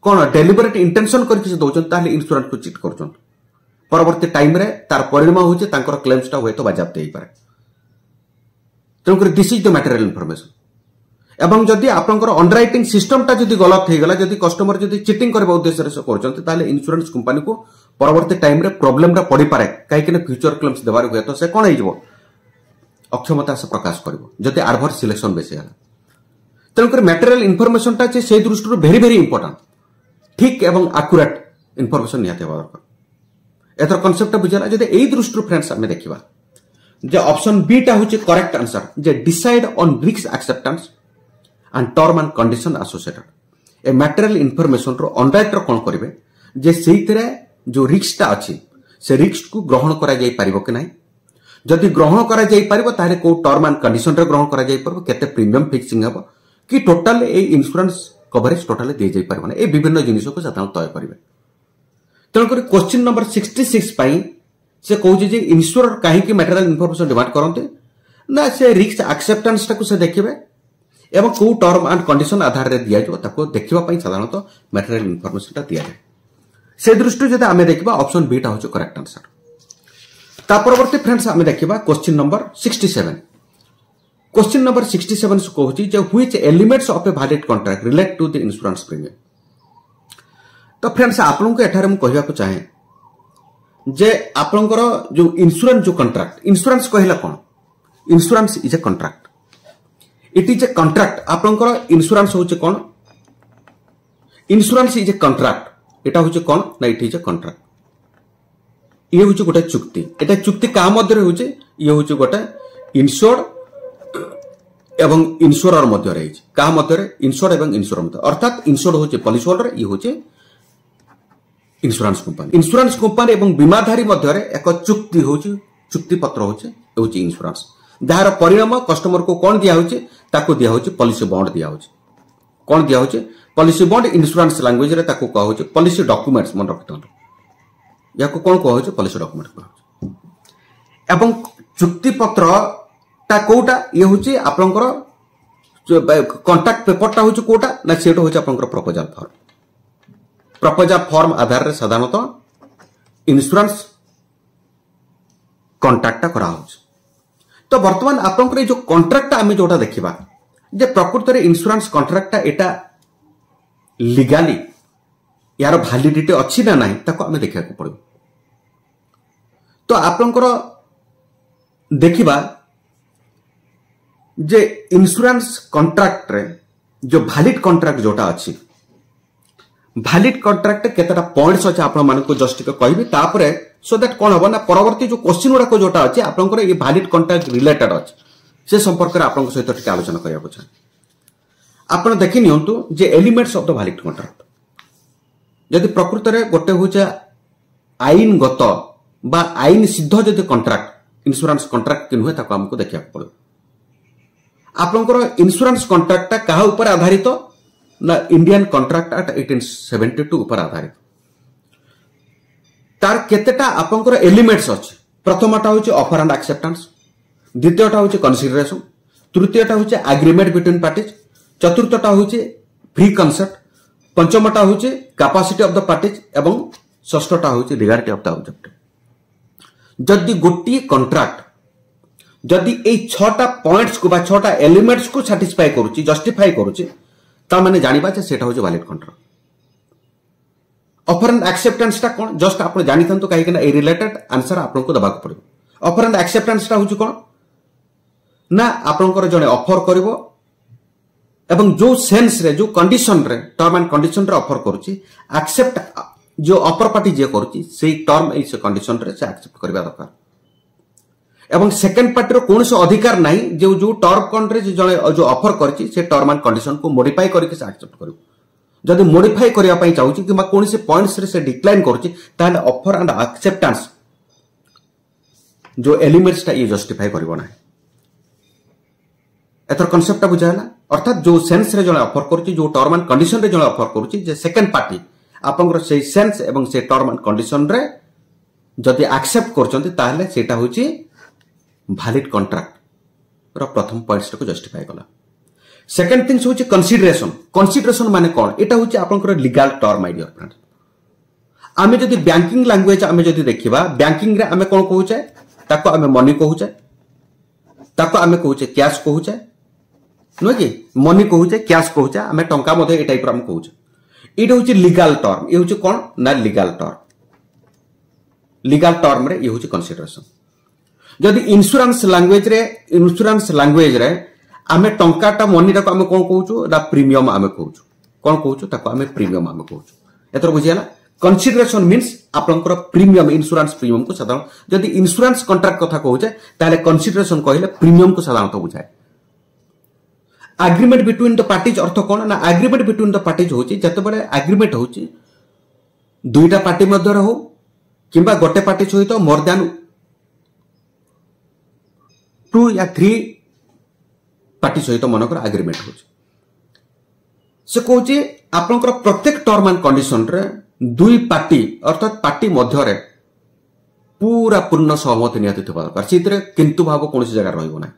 कोन डेलिबरेट इंटेंशन करके से दोचन ताले इंश्योरेंस को चीट करचन परवर्ती टाइम रे तार परिणाम होचे तांकर क्लेम्स ता होय तो बाजाप्त हेई पारे तेणुकर this is the material information एवं जदि आपंकर अंडरराइटिंग सिस्टमटा जदि गलत हो गला जदि कस्टमर जदि चिटिंग करबा उद्देश्य से करछन्ते ताले इंश्योरेंस कंपनी को परवर्ती टाइम रे प्रॉब्लम रे पड़ी पारे काहेकि फ्यूचर क्लेम्स देबार हुए तो से कोन हेजबो अक्षमता से प्रकाश करबो जदि आर्भर सिलेक्शन बेसी हला तेणुकर मटेरियल इनफॉरमेशनटा से दृष्टि भेरी भेरी इंपोर्टेंट ठीक एवं एक्यूरेट इनफॉरमेशन निहाते हेबा दरकार एथर कांसेप्ट बुझला जदि एई दृष्टि फ्रेंड्स हमें देखिबा जे ऑप्शन बी टा होची करेक्ट आंसर जे decide on risk acceptance and term and condition associated ए मटेरियल इनफॉरमेशन रो अंडरराइटर कोन करिवे जे सेइतरे जो रिस्क टा अछि से रिस्क को ग्रहण करा जाई परिबो कि नाही जदि ग्रहण करा जाई परिबो ताले को टर्म एंड कंडीशन रे ग्रहण करा जाई परबो केते प्रीमियम फिक्सिंग हबो कि total A insurance coverage total दे जाई परबो ए विभिन्न जिनिस को साधारण तय करिवे तेणु कर क्वेश्चन नंबर 66 पई से कहूँ जे इन्श्योरर कहीं मटेरियल इनफॉरमेशन डिमांड करते ना से रिस्क एक्सेप्टेंस टाको से देखिए एवं कौ टर्म एंड कंडीशन आधार रे दिया जो ताको देखिबा पई साधारणतः मटेरियल इनफॉरमेशन ता दिया जाए से दृष्टि जदि आमे देखिबा ऑप्शन बी टा होचे करेक्ट आंसर ता परवर्ती फ्रेंड्स आमे देखिबा क्वेश्चन नंबर 67 क्वेश्चन नंबर 67 से कहूँ जे which elements of a valid contract relate to the insurance premium तो फ्रेंड्स आपन को एठारे हम कहबा को चाहे जे आपनकर जो इंश्योरेंस जो कॉन्ट्रैक्ट इंश्योरेंस कहला कोन insurance is a contract it is a contract आपनकर इंश्योरेंस होचे कोन इंश्योरेंस इज ए कॉन्ट्रैक्ट एटा होचे कोन ना इट इज ए कॉन्ट्रैक्ट ये होचे गोटे चुक्ति एटा चुक्ति का मध्य होचे ये होचे गोटे इंश्योर्ड एवं इंश्योरर मध्य रही का मध्य इंश्योर्ड एवं इंश्योरर मध्य अर्थात इंश्योर्ड होचे पॉलिसी होल्डर ये होचे इंश्योरेंस कंपनी एवं बीमाधारी मध्य एक चुक्ति होची चुक्ति पत्र होची इंश्योरेंस जार परिणाम कस्टमर को कौन दिया होची ताको दिया होची पॉलिसी बॉन्ड दिया होची कौन दिया होची पॉलिसी बॉन्ड इंश्योरेंस लैंग्वेज रे ताको कहा होची पॉलिसी डॉक्यूमेंट्स मन रखिथन याको कौन कहा होची पॉलिसी डॉक्यूमेंट कहा होची एवं चुक्ति पत्र ता कोटा ये होची आपनकर कॉन्ट्रैक्ट पेपर ता होची कोटा ना सेट होची आपनकर प्रपोजल फॉर्म आधार रे साधारणतः इंश्योरेंस कॉन्ट्रैक्ट करा होची तो वर्तमान आपनकर जो कॉन्ट्रैक्ट आमे जोटा देखिबा जे प्रकृत रे इंश्योरेंस कॉन्ट्रैक्ट एटा लीगली यार वैलिडिटी अछि ना नाही ताको आमे देखिया को पड़ो तो आपनकर देखिबा जे इंश्योरेंस कॉन्ट्रैक्ट रे जो वैलिड कॉन्ट्रैक्ट जोटा अछि वैलिड कॉन्ट्रैक्ट केतटा पॉइंट्स अछि आपण मानको जस्ट कहबी तापरे सो दैट कोन हबो ना परवर्ती जो क्वेश्चन गुडा को जोटा अछि आपनकर ये वैलिड कॉन्ट्रैक्ट रिलेटेड अछि से संपर्क रे आपन सहित टिके आलोचना करिया को चाहे आपण देखि नियंतु जे elements of the valid contract यदि प्रकृत रे गोटे होचे आईन गत बा आईन सिद्ध जदि कॉन्ट्रैक्ट इंश्योरेंस कॉन्ट्रैक्ट कि नुहे ताको हमको देखिया पड़ो आपनकर इंश्योरेंस कॉन्ट्रैक्ट कहा ऊपर आधारित ना इंडियन कॉन्ट्रैक्ट एक्ट 1872 ऊपर आधारित तार केतेटा आपनकर एलिमेंट्स अछि प्रथमटा होचे ऑफर एंड एक्सेप्टेंस द्वितीयटा होचे कंसीडरेशन तृतीयटा होचे एग्रीमेंट बिटवीन पार्टीज चतुर्थटा होचे फ्री कंसेंट पंचमटा होचे कैपेसिटी ऑफ द पार्टीज एवं षष्ठटा होचे लिगैलिटी ऑफ द ऑब्जेक्ट जदि गोटी कॉन्ट्रैक्ट जदि ए 6टा पॉइंट्स को बा 6टा एलिमेंट्स को सैटिस्फाई करूची जस्टिफाई करूची ता माने जानिबा जे सेटा होचे valid contract offer and acceptance ता कोन जस्ट आपण जानिथन तो काहे कि ना ए रिलेटेड आंसर आपण को दबा को पड़ो ऑफर एंड एक्सेप्टेंस ता होची कोन ना आपनकर जने ऑफर करिवो एवं जो सेंस रे जो कंडीशन रे टर्म एंड कंडीशन रे ऑफर करूची एक्सेप्ट जो ऑफर पार्टी जे करूची सेही टर्म ए से कंडीशन रे से एक्सेप्ट करबा दरकार एवं सेकंड पार्टी रो कोन से अधिकार नाही जो जो टर्म कंट्री जने जो ऑफर करची से टर्म एंड कंडीशन को मॉडिफाई करके से एक्सेप्ट करू जदि मॉडिफाई करिया पई चाहूची कि कोन से पॉइंट्स रे से डिक्लाइन करूची ताले ऑफर एंड एक्सेप्टेंस जो एलिमेंट्स ता ये जस्टिफाई करबो नाही एथर कांसेप्ट बुझाला अर्थात जो सेंस रे जने ऑफर करूची जो टर्म एंड कंडीशन रे जने ऑफर करूची जे सेकंड पार्टी आपनकर से सेंस एवं से टर्म एंड कंडीशन रे जदि एक्सेप्ट करचंती ताले सेटा होची वैलिड कॉन्ट्रैक्ट रो प्रथम पॉइंट्स को जस्टिफाई कला सेकंड थिंग्स होची कंसीडरेशन माने कोन एटा होची आपनकर लीगल टर्म आइडिया फ्रेंड आमे जदि बैंकिंग लैंग्वेज आमे जदि देखिबा बैंकिंग रे आमे कोन कहूचे ताको आमे मनी कहूचे ताको आमे कहूचे कैश कहूचे नुह कि मनी कहूचे कैश कहूचे आमे टंका मधे ए टाइप हम कहूचे इट होची लीगल टर्म ये होची कोन ना लीगल टर्म रे ये होची कंसीडरेशन जदि इंश्योरेंस लैंग्वेज रे आमे टंकाटा मनीटा को आमे कोन कहूचु दा प्रीमियम आमे कहूचु कोन कहूचु ताको आमे प्रीमियम आमे कहूचु एतर बुझियाला कंसीडरेशन मीन्स आपनकर प्रीमियम इंश्योरेंस प्रीमियम को साधारण जदि इंश्योरेंस कॉन्ट्रैक्ट कथा कहूचे ताले कंसीडरेशन कहले प्रीमियम को साधारणतः बुझाए एग्रीमेंट बिटवीन द पार्टीज अर्थ कोन ना एग्रीमेंट बिटवीन द पार्टीज होची जते बडे एग्रीमेंट होची दुईटा पार्टी मध्य रे हो किंबा गोटे पार्टी सहित मोर देन 2 या 3 पार्टी सहित मनकर एग्रीमेंट होची से कहूची आपनकर प्रत्येक टर्म एंड कंडीशन रे दुई पार्टी अर्थात पार्टी मध्य रे पूरा पूर्ण सहमति नियति थबा दरकार सितरे किंतु भाव कोनसी जगह रहइबो ना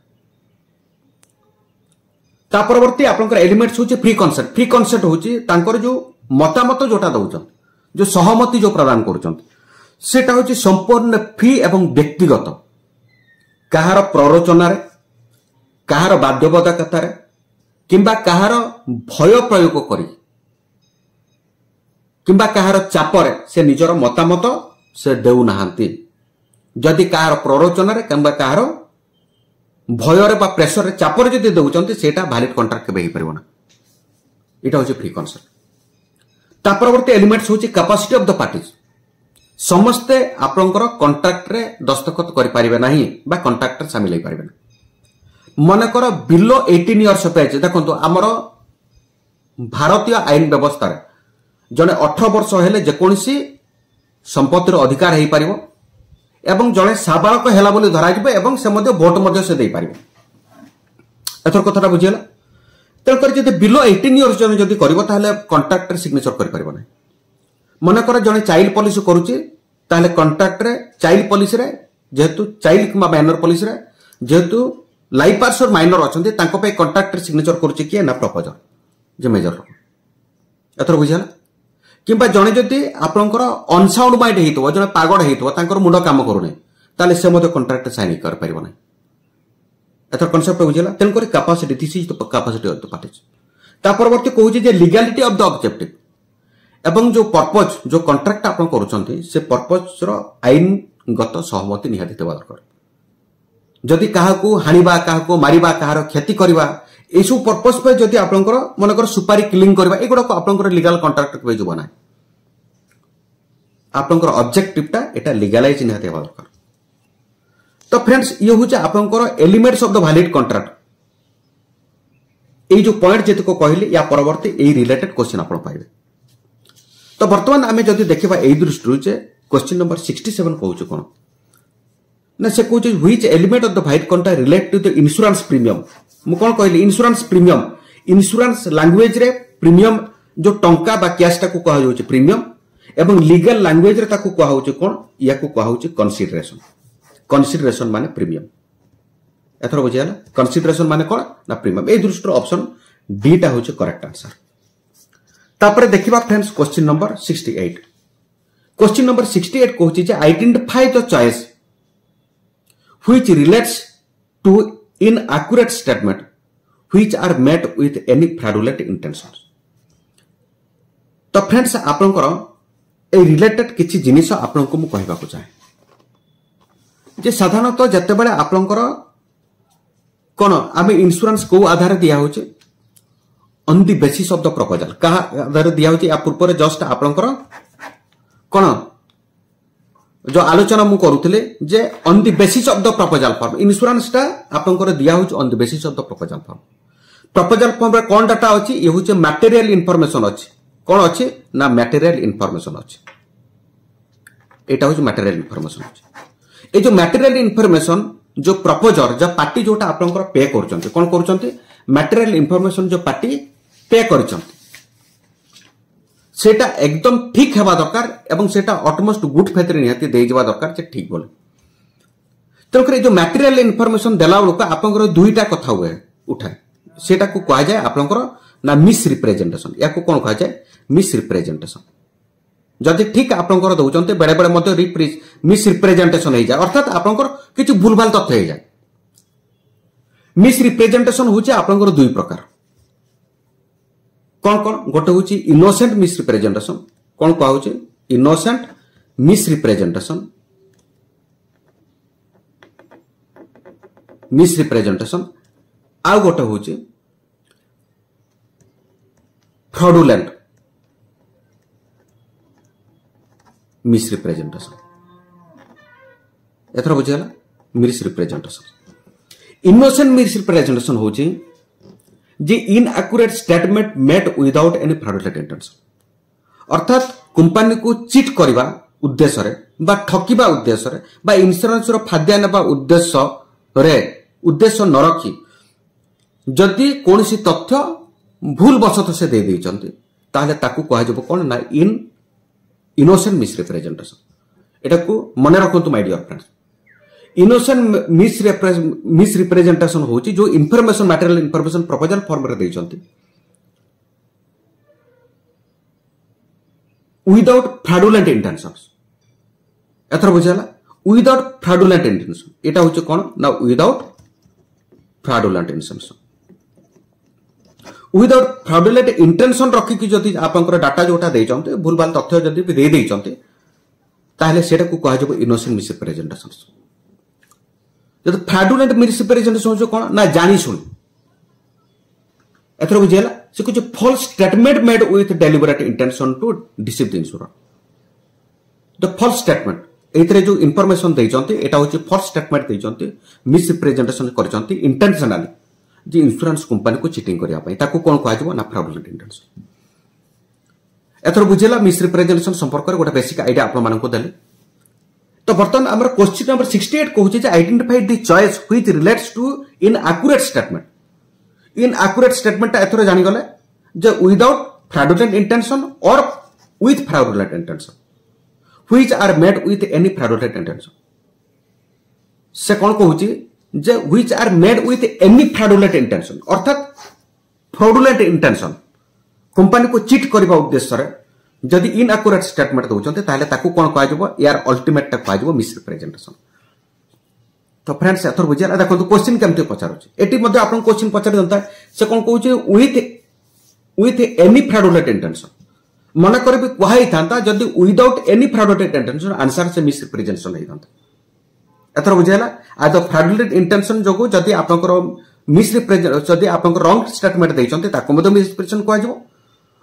ता परवर्ती आपनकर एलिमेंट्स होची फ्री कॉन्सेप्ट होची तांकर जो मतामत जोटा दउचन जो सहमति जो प्रदान करूचन सेटा होची संपूर्ण फ्री एवं व्यक्तिगत कहार प्ररोचना रे कहार बाध्यबाधकता रे किंबा कहार भय प्रयोग करी किंबा कहार चापरे से निजर मतामत से देउ नाहंती जदि कहार प्ररोचना रे किंबा कहार भय बा प्रेसर रे चापर जदि देउचंती सेटा वैलिड कॉन्ट्रैक्ट केबे ही परिबो ना इटा होची फ्री कॉन्सेप्ट ता परवर्ती एलिमेंट्स होची कैपेसिटी ऑफ द पार्टीज समस्ते आपनकर कॉन्ट्रैक्ट रे दस्तखत करि परिबे नाही बा कॉन्ट्रैक्ट रे शामिल हे परिबे ना मनकर बिलो 18 इयर्स ऑफ एज देखंतो हमर भारतीय आईन व्यवस्था रे जने 18 वर्ष हेले जे कोनसी संपत्तिर अधिकार हे परिबो एवं जने साबालक हेला बोली धरा जिबे एवं से मध्ये वोट मध्ये से देई परिबो एथर कथाटा बुझियला तलकर जदि बिलो 18 इयर्स जने जदि करबो ताले कॉन्ट्रैक्ट रे सिग्नेचर करि परिबो नै मन कर जने चाइल्ड पॉलिसी करूची ताले कॉन्ट्रैक्ट रे चाइल्ड पॉलिसी रे जेहेतु चाइल्ड किबा माइनर पॉलिसी रे जेहेतु लाइफ पार्ट्स और माइनर अछंती तांको पे कॉन्ट्रैक्ट रे सिग्नेचर करूची कि ना प्रपोजल जे मेजर एथर बुझियला किंबा जने जदि आपनकर अनसाउंड माइंड हेतो जने पागड हेतो तांकर मुंड काम करू नै ताले से मध्ये कॉन्ट्रैक्ट साइन कर परिबो नै एथर कांसेप्ट बुझियला तेन करी capacity this is the capacity of the parties ता परवर्ती कहूची जे लीगैलिटी ऑफ द ऑब्जेक्टिव एवं जो पर्पज जो कॉन्ट्रैक्ट आपन करूचंती से पर्पज रो आईनगत सहमति निहाती देबा दरकार जदि काहा को हानिबा काहा को मारिबा काहार क्षति करबा एसु पर्पज पे जदि आपनकर मनकर सुपारी किलिंग करबा एगुडा को आपनकर लीगल कॉन्ट्रैक्ट पे जो बना आपनकर ऑब्जेक्टिव टा एटा लीगलाइज निहाती देबा दरकार तो फ्रेंड्स ये होचे आपनकर elements of the valid contract ए जो पॉइंट जेते को कहली या परवर्ती ए रिलेटेड क्वेश्चन आपन पाइबे तो वर्तमान आमे जदि देखिबा ए दृष्टि जे क्वेश्चन नंबर 67 कहउछ कोन ना से कहउछ which element of the valid contract relate to the insurance premium मु कोन कहली इंश्योरेंस प्रीमियम इंश्योरेंस लैंग्वेज रे प्रीमियम जो टंका बा कैश टा को कहा जाउछ प्रीमियम एवं लीगल लैंग्वेज रे ताको कहा होछ कोन या को कहा होछ कंसीडरेशन माने प्रीमियम एथर बुझियाला कंसीडरेशन माने कोन ना प्रीमियम ए दृष्टि ऑप्शन डी टा होछ करेक्ट आंसर तापरे देखिबा friends question number 68 question number 68 कहूची जे identify the choice which relates to inaccurate statement which are made with any fraudulent intentions तो फ्रेंड्स आपनकर ए रिलेटेड किछि जिनिस आपनको मु कहबा को चाहे जे साधारणतः जते बेले आपनकर कोन आमे इंश्योरेंस को आधार दिया होचे on the basis of the proposal का आधार दिया होचे या पूर्व जस्ट आपनकर कोन जो आलोचना मु करूथिले जे on the basis of the proposal form insurance टा आपनकर दिया होच on the basis of the proposal form रे कोन डाटा अछि ये होचे मटेरियल इंफॉर्मेशन अछि कोन अछि ना मटेरियल इंफॉर्मेशन अछि एटा होच मटेरियल इंफॉर्मेशन अछि ए जो मटेरियल इंफॉर्मेशन जो प्रपोजर जो पार्टी जोटा आपनकर पे करचंती कोन करचंती मटेरियल इंफॉर्मेशन जो पार्टी पे करचंती सेटा एकदम ठीक हेबा दरकार एवं सेटा ऑटोमोस्ट गुड फेथ रे निहाती देई जबा दरकार जे ठीक बोले तनकर जो मटेरियल इंफॉर्मेशन देला लोक आपनकर दुईटा कथा हुए उठाए सेटा को कहा जाय आपनकर ना मिस रिप्रेजेंटेशन या को कोन कहा जाय मिस रिप्रेजेंटेशन जदि ठीक आपनकर दउचंते बेडे बेडे मते मिस रिप्रेजेंटेशन हे जाय अर्थात आपनकर किछ भूलभाल तथ्य हे जाय मिस रिप्रेजेंटेशन होची आपनकर दुई प्रकार कौन कौन गोटे होची इनोसेंट मिस रिप्रेजेंटेशन कौन कहा होची इनोसेंट मिस रिप्रेजेंटेशन आ गोटे होची फ्रॉडुलेंट मिस रिप्रेजेंटेशन एथरा बुझिगला misrepresentation innocent misrepresentation होची जे inaccurate statement made without any fraudulent intention अर्थात कंपनी को चीट करबा उद्देश्य रे बा ठकिबा उद्देश्य रे बा इंश्योरेंस रो फाद्या नेबा उद्देश्य न रखी जदि कोनसी तथ्य भूल वशत से दे देइचंती ताले ताकू कहा जब कोन ना इनोसेंट मिस रिप्रेजेंटेशन एटा को मने रखंतु my dear friends innocent misrepresentation होची जो information material information proposal form रे देइचंती विदाउट फ्रॉडुलेंट इंटेंशंस एथर बुझाला विदाउट फ्रॉडुलेंट इंटेंशन एटा होची कोन ना without fraudulent intention without fraudulent intention रखी कि जदि आपनकर डाटा जोटा देइचंते भूलभाल तथ्य जदि भी दे देइचंते ताले सेटा को कहा जब इनोसेंट मिस रिप्रेजेंटेशन जब फ्रॉडुलेंट मिस रिप्रेजेंटेशन हो कोन ना जानी सुन एथर बुझेला से कुछ false statement made with deliberate intention to deceive the insurer the false statement एथरे जो इंफॉर्मेशन देइचंते एटा होची फॉल्स स्टेटमेंट देइचंते मिस रिप्रेजेंटेशन करचंते इंटेंशनली जे इंश्योरेंस कंपनी को चीटिंग करिया पई ताको कोन कहा जबो ना फ्रॉडुलेंट इंटेंशन एथर बुझेला मिस रिप्रेजेंटेशन संपर्क रे गोटा बेसिक आईडिया आपन मानन को देले तो बर्तन हमर क्वेश्चन नंबर 68 कहूची जे identify the choice which relates to inaccurate statement inaccurate statement एथर जानि गले जे without fraudulent intention or with fraudulent intention which are made with any fraudulent intention से कोन कहूची जे which are made with any fraudulent intention अर्थात fraudulent intention company को चीट करबा उद्देश्य रे जदि इनएक्यूरेट स्टेटमेंट दउचंते ताले ताकू कोन कहा जबो यार अल्टीमेट कहा जबो मिस रिप्रेजेंटेशन तो फ्रेंड्स एथर बुझिया देखो क्वेश्चन केमते पचारुची एटी मध्ये आपन क्वेश्चन पचार दंता से कोन कहूची विथ एनी फ्रॉडुलेंट इंटेंशन मना करबी कहाई थांता जदि without any fraudulent intention answer से मिस रिप्रेजेंटेशन हे थांता एथर बुझियाला आ द फ्रॉडुलेंट इंटेंशन जोगो जदि आपनकर मिस रिप्रेजेंट जदि आपनकर रॉन्ग स्टेटमेंट दैचंते ताको मध्ये मिस रिप्रेजेंटेशन कहा जबो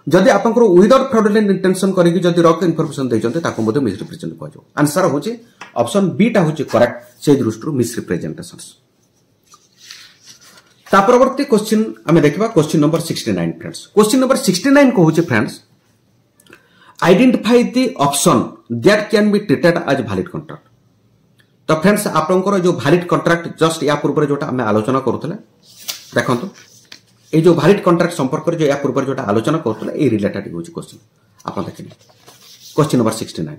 जदि आपनकर विदाउट फ्रॉडुलेंट इंटेंशन करिकि जदि रॉन्ग इंफॉर्मेशन दैचंते ताको मध्ये मिस रिप्रेजेंटेशन कहा जबो आंसर होची ऑप्शन बी टा होची करेक्ट से दृष्टि मिस रिप्रेजेंटेशंस ता परवर्ती क्वेश्चन हमें देखबा question number 69 friends question number 69 को होची friends identify the option that can be treated as valid contract तो फ्रेंड्स आपनकर जो वैलिड कॉन्ट्रैक्ट जस्ट या पूर्व जोटा हमें आलोचना करूथले देखंतु ए जो वैलिड कॉन्ट्रैक्ट संपर्क जो या पूर्व जोटा आलोचना करूथले ए रिलेटेड होची क्वेश्चन आपन देखिने क्वेश्चन नंबर 69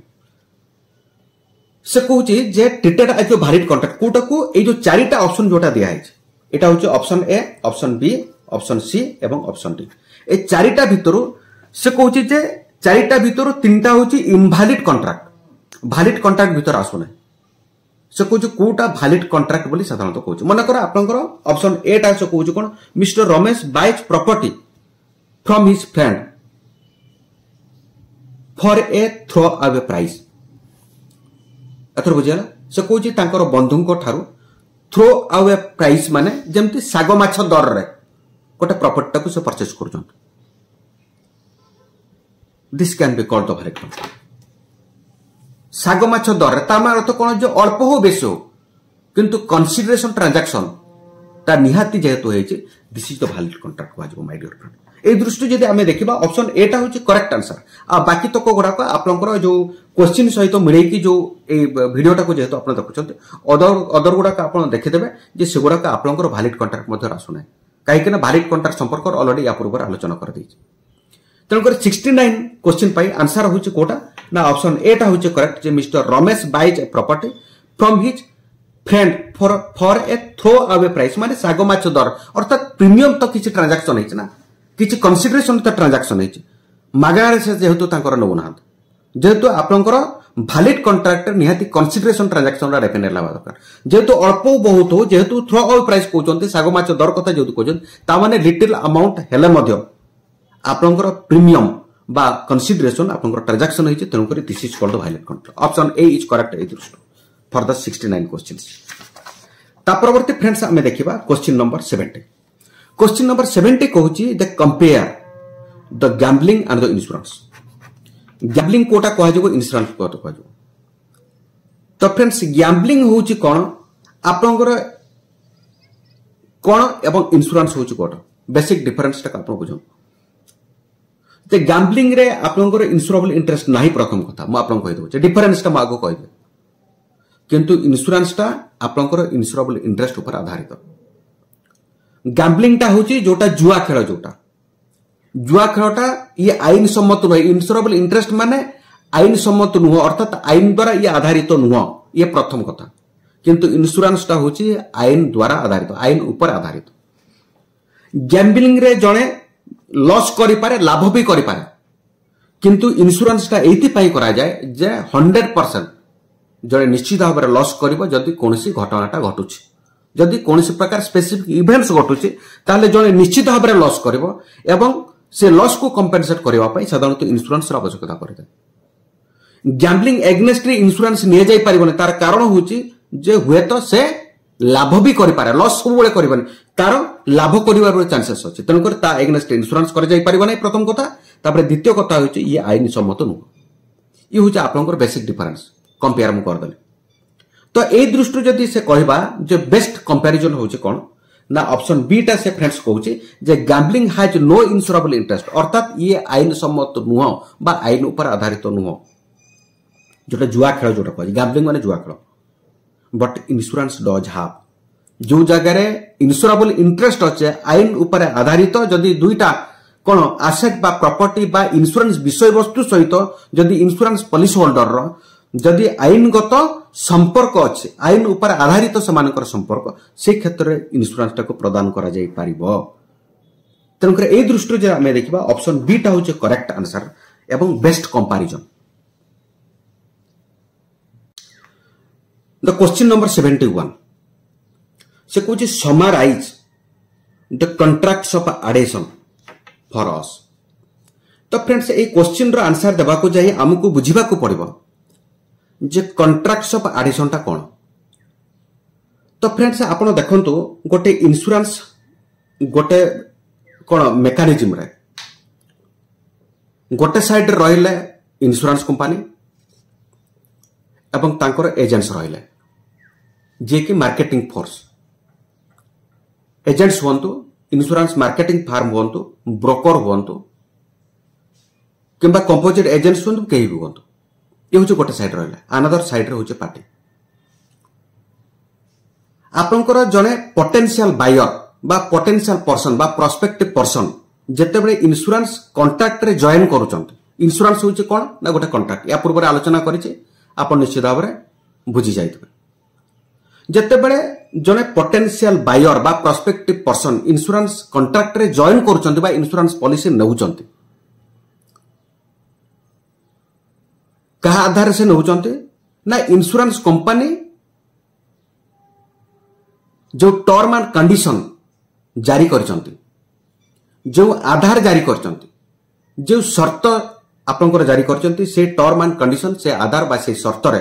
से कहूची जे ट्रीटेड एज जो वैलिड कॉन्ट्रैक्ट कोटा को ए जो चारिटा ऑप्शन जोटा दिया है एटा होची option A option B option C एवं ऑप्शन डी ए चारिटा भितरु से कहूची जे चारिटा भितरु तीनटा होची इनवैलिड कॉन्ट्रैक्ट वैलिड कॉन्ट्रैक्ट भीतर आसुने से कहूँ कोटा वैलिड कॉन्ट्रैक्ट बोली साधारणतः कहूँ मनकर आपनकर ऑप्शन ए टा से कहूँ कोन Mr Ramesh buys property from his friend for a throw away price एथर बुझियाला से कहूँ तांकर बंधुंको ठारू थ्रो अवे प्राइस माने जेमती सागो माछ दर रे कोटा प्रॉपर्टी को से परचेज करछन this can be called the valid contract साग माछ दर ता अर्थ कोन जो अल्प हो बेस हो किंतु कंसीडरेशन ट्रांजैक्शन ता निहाती जेहेतु होइचे this is the valid contract वाजबो माय डियर फ्रेंड ए दृष्टि जदि हमें देखिबा ऑप्शन ए टा होची करेक्ट आंसर आ बाकी तक गुडा को आपनकर जो क्वेश्चन सहित मिले की जो ए वीडियोटा को जेहेतु आपन देखुचंते अदर गुडा का आपन देखि देबे जे सेगुडा का आपनकर वैलिड कॉन्ट्रैक्ट मध्ये आसुना काहे कि ना वैलिड कॉन्ट्रैक्ट संपर्क ऑलरेडी या पूर्व आलोचना कर दैछि तेणुकर 69 क्वेश्चन पाई आंसर होची कोटा ना ऑप्शन ए टा होची करेक्ट जे mister Ramesh buys a property from his friend for a throw away price माने सागो माछ दर अर्थात प्रीमियम तो किछि ट्रांजैक्शन हेछि ना किछि कंसीडरेशन तो ट्रांजैक्शन हेछि मागारे से जेहेतु तांकर नबुनाथ जेहेतु आपनकर भैलिड कंट्राक्ट निहाती कंसीडरेशन ट्रांजैक्शन डेफिनेट लावा दरकार जेहेतु अल्प बहुत हो जेहेतु थ्रो अवे प्राइस कहते सागो माछ दर कथा जेहेतु कहते तामाने लिटिल अमाउंट हेले मध्य आपनकर प्रीमियम बा कंसीडरेशन आपनकर ट्रांजैक्शन होइचे तेनु करी this is called valid contract option A is correct ए दृष्टि फॉर द 69 क्वेश्चंस ता परवर्ती फ्रेंड्स हमें देखिबा क्वेश्चन नंबर 70 क्वेश्चन नंबर 70 कहूची the compare the gambling and the insurance gambling कोटा कह जो इंश्योरेंस को कह जो तो फ्रेंड्स गैम्बलिंग होची कोन आपनकर कोन एवं इंश्योरेंस होची कोटा बेसिक डिफरेंस ता आपन बुझो ते गैम्बलिंग रे आपनकर इंश्योरेबल इंटरेस्ट नाही प्रथम कथा म आपन कहि दउ डिफरेंस ता मागो कहि दे किंतु इंश्योरेंस टा आपनकर इंश्योरेबल इंटरेस्ट ऊपर आधारित गैम्बलिंग टा होची जोटा जुआ खेल जुआ खेलटा ये आईन सम्मत नुह इंश्योरेबल इंटरेस्ट माने आईन सम्मत नुह अर्थात आईन द्वारा ये आधारित नुह ये प्रथम कथा किंतु इंश्योरेंस टा होची आईन द्वारा आधारित आईन ऊपर आधारित गैम्बलिंग रे जणे लॉस करि पारे लाभ भी करि पारे किंतु इंश्योरेंस टा एति पई करा जाय जे 100% जड़े निश्चित भाव में लॉस करिवो जदि कोनसी घटनाटा घटुछि जदि कोनसी प्रकार स्पेसिफिक इवेंट्स घटुछि ताले जड़े निश्चित भाव में लॉस करिवो एवं से लॉस को कंपेनसेट करबा पई साधारणतः इंश्योरेंस रा आवश्यकता करते गैम्बलिंग एग्नेस्ट रे इंश्योरेंस निये जाई परिबने तार कारण होछि जे हुए तो से लाभ भी करि पारे लॉस सब बेले करबने तार लाभ करिवार चांसेस अछि तनकर ता एग्नेस्ट इंश्योरेंस कर जाई परिबने प्रथम कथा तापर द्वितीय कथा होछि ये आईन सम्मत नु ये होछि आपनकर बेसिक डिफरेंस कंपेयर मु कर दले तो ए दृष्टि जदि से कहबा जे बेस्ट कंपैरिजन होछि कोन ना ऑप्शन बी टा से फ्रेंड्स कहउछि जे gambling has no insurable interest अर्थात ये आईन सम्मत नुह बा आईन ऊपर आधारित नुह जोटा जुआ खेल जोटा कहै गैम्बलिंग माने जुआ खेल बट इंश्योरेंस डज हैव जो जगह रे इंश्योरेबल इंटरेस्ट अछि आईन ऊपर आधारित जदि दुईटा कोन एसेट बा प्रॉपर्टी बा इंश्योरेंस विषय वस्तु सहित जदि इंश्योरेंस पॉलिसी होल्डर रो जदि आईनगत संपर्क अच्छे आईन ऊपर आधारित सेमानकर संपर्क से क्षेत्र में इंश्योरेंस टाको प्रदान करा जाई पारिबो तेणुकर ए दृष्टि जे आमे देखिबा ऑप्शन बी टा होचे करेक्ट आंसर एवं best comparison the question number 71 से कुछ summarise the contracts of adhesion for us तो फ्रेंड्स ए क्वेश्चन रो आंसर देबा को जाई हमकु बुझिबा को पड़िबो जे कॉन्ट्रैक्ट्स ऑफ एडिशन टा कोन तो फ्रेंड्स आपण देखंतु गोटे इंश्योरेंस गोटे कोन मेकानिज्म रे गोटे साइड रहिले इंश्योरेंस कंपनी एवं तांकर एजेंट्स रहिले जे कि मार्केटिंग फोर्स एजेंट्स होंतु इंश्योरेंस मार्केटिंग फार्म होंतु ब्रोकर होंतु किंबा कंपोजिट एजेंट्स होंतु केही भी होंतु ये हूँ गोटे साइड रहा अनदर साइड रे पार्टी आपनकर जने पोटेंशियल बायर बा पोटेंशियल पर्सन बा प्रोस्पेक्टिव पर्सन जेते बेले इंश्योरेंस कॉन्ट्रैक्ट रे जॉइन करूचंती इंश्योरेंस होचे कोन ना गोटे कॉन्ट्रैक्ट या पूर्व आलोचना करिचे आपन निश्चित भाव में बुझी जाइतबे जेते बेले जने पोटेंशियल बायर बा प्रोस्पेक्टिव पर्सन इंश्योरेंस कॉन्ट्रैक्ट रे जॉइन करूचंती बा इंश्योरेंस पॉलिसी नउचंती कहा आधार से नौचंते ना इंश्योरेंस कंपनी जो टर्म एंड कंडीशन जारी करचंती जो आधार जारी करचंती जो शर्त आपनकर जारी करचंती से टर्म एंड कंडीशन से आधार बा से शर्त रे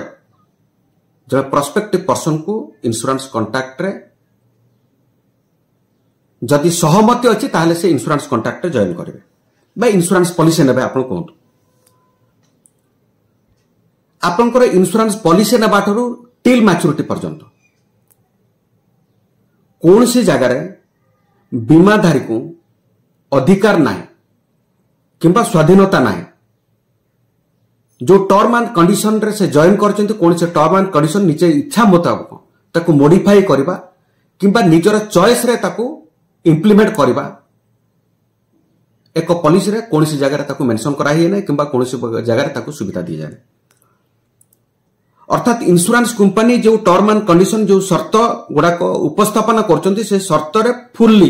जो प्रोस्पेक्टिव पर्सन को इंश्योरेंस कॉन्ट्रैक्ट रे जदि सहमति अछि ताहले से इंश्योरेंस कॉन्ट्रैक्ट रे जॉइन करबे बा इंश्योरेंस पॉलिसी नेबे आपन कोंतु आपनकर इंश्योरेंस पॉलिसी नेबा ठरू टिल मैच्योरिटी पर्यंत कौन सी जगह रे बीमाधारी को अधिकार नाही किंबा स्वाधीनता नाही जो टर्म एंड कंडीशन रे से जॉइन करचंती कौन से टर्म एंड कंडीशन निजे इच्छा मुताबिक ताको मॉडिफाई करबा किंबा निजर चॉइस रे ताको इंप्लीमेंट करबा एक पॉलिसी रे कौन सी जगह रे ताको मेंशन कराई नै किंबा कौन सी जगह रे ताको सुविधा दी जाय अर्थात इंश्योरेंस कंपनी जो टर्म एंड कंडीशन जो शर्त गुडा को उपस्थापन करचंती से शर्त रे फुल्ली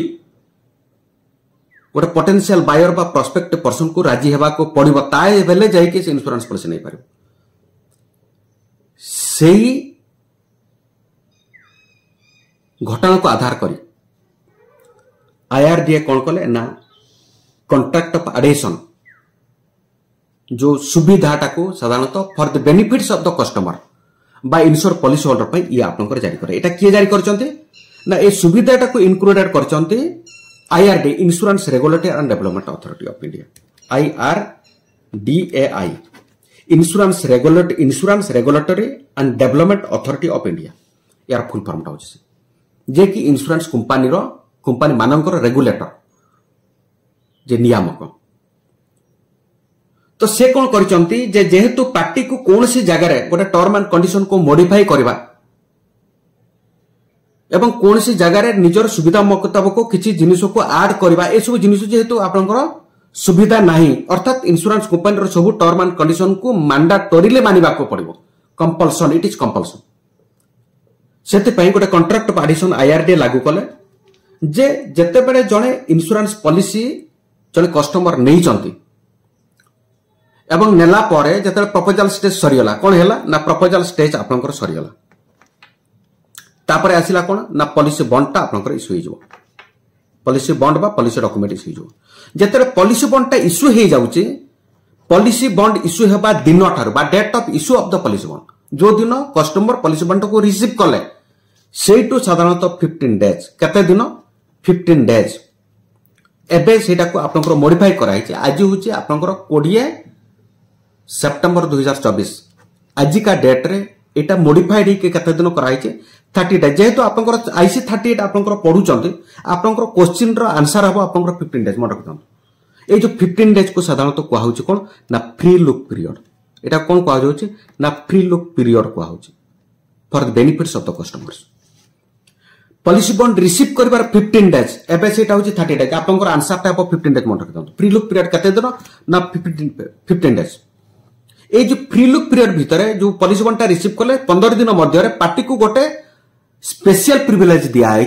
गोटे पोटेंशियल बायर बा प्रोस्पेक्टिव पर्सन को राजी हेबा को पड़िबो ताए बेले जाई के इंश्योरेंस पॉलिसी नै पारिबो सेही घटना को आधार करी आईआरडीए कौन कले ना कॉन्ट्रैक्ट ऑफ एडेशन जो सुविधाटा को साधारणतः for the benefits of the customer बा इन्श्योर पॉलिसी होल्डर पे ये आपनकर जारी करे। एटा किए जारी करचंते ना ए सुविधाटा को इंक्लूडेड करचंते IRD insurance regulatory and development authority of India IRDAI insurance regulatory and development authority of India यार फुल फॉर्म टा होछि जे कि इंश्योरेंस कंपनी मानकर रेगुलेटर जे नियामक। तो से कौन करचंती जे जेहेतु पार्टी को कौन सी जगह रे गोटे टर्म एंड कंडीशन को मॉडिफाई करबा एवं कौन सी जगह रे निजर सुविधा मुताबिक किसी जिनिस को ऐड करबा ए सब जिनिस जेहेतु आपनकर सुविधा नहीं अर्थात इंश्योरेंस कंपनी रो सब टर्म एंड कंडीशन को मैंडेटरीली मानिबा को पड़िबो कंपल्सन इट इज कंपल्सन। सेते पई गोटे कॉन्ट्रैक्ट ऑफ एडिशन आईआरडी लागू कले जे जते बेले जणे इंश्योरेंस पॉलिसी जणे कस्टमर नै चंती एवं नेला परे जते प्रपोजल स्टेज सरीगला कोन हैला ना प्रपोजल स्टेज आपनकर सरीगला तापरे आसिला कोन ना पॉलिसी बॉन्डटा आपनकर इश्यू हे जबो पॉलिसी बॉन्ड बा पॉलिसी डॉक्यूमेंट इश्यू जबो जते पॉलिसी बॉन्डटा इश्यू हे जाउची पॉलिसी बॉन्ड इश्यू हेबा दिन ठार बा date of issue of the policy bond जो दिन कस्टमर पॉलिसी बॉन्ड को रिसीव कले सेटू साधारणतः 15 डेज केते दिन 15 डेज एबे सेटा को आपनकर मॉडिफाई कराई छै आज होची आपनकर 20 सेप्टेम्बर 2024 आज का डेट रे एटा मॉडिफाइड के केते दिन कराई छै 30 डेज जेहेतु आपनकर आईसी 38 आपनकर पढुचंती आपनकर क्वेश्चन रो आंसर हबो आपनकर 15 डेज मन रखथन ए जो 15 डेज को साधारणतः कोआ होची कोन ना फ्री लुक पीरियड एटा कोन कोआ होची ना फ्री लुक पीरियड कोआ होची for the benefits of the customers policy bond receive करबार 15 डेज एबे सेटा होची 30 डेज आपनकर आंसर टा 15 डेज मन रखथन फ्री लुक पीरियड केते दिन ना 15 डेज ए जो फ्री लुक पीरियड भितर जो पॉलिसी बॉन्ड टा रिसीव कले 15 दिन मध्य पार्टी को गोटे स्पेशल प्रिविलेज दिया है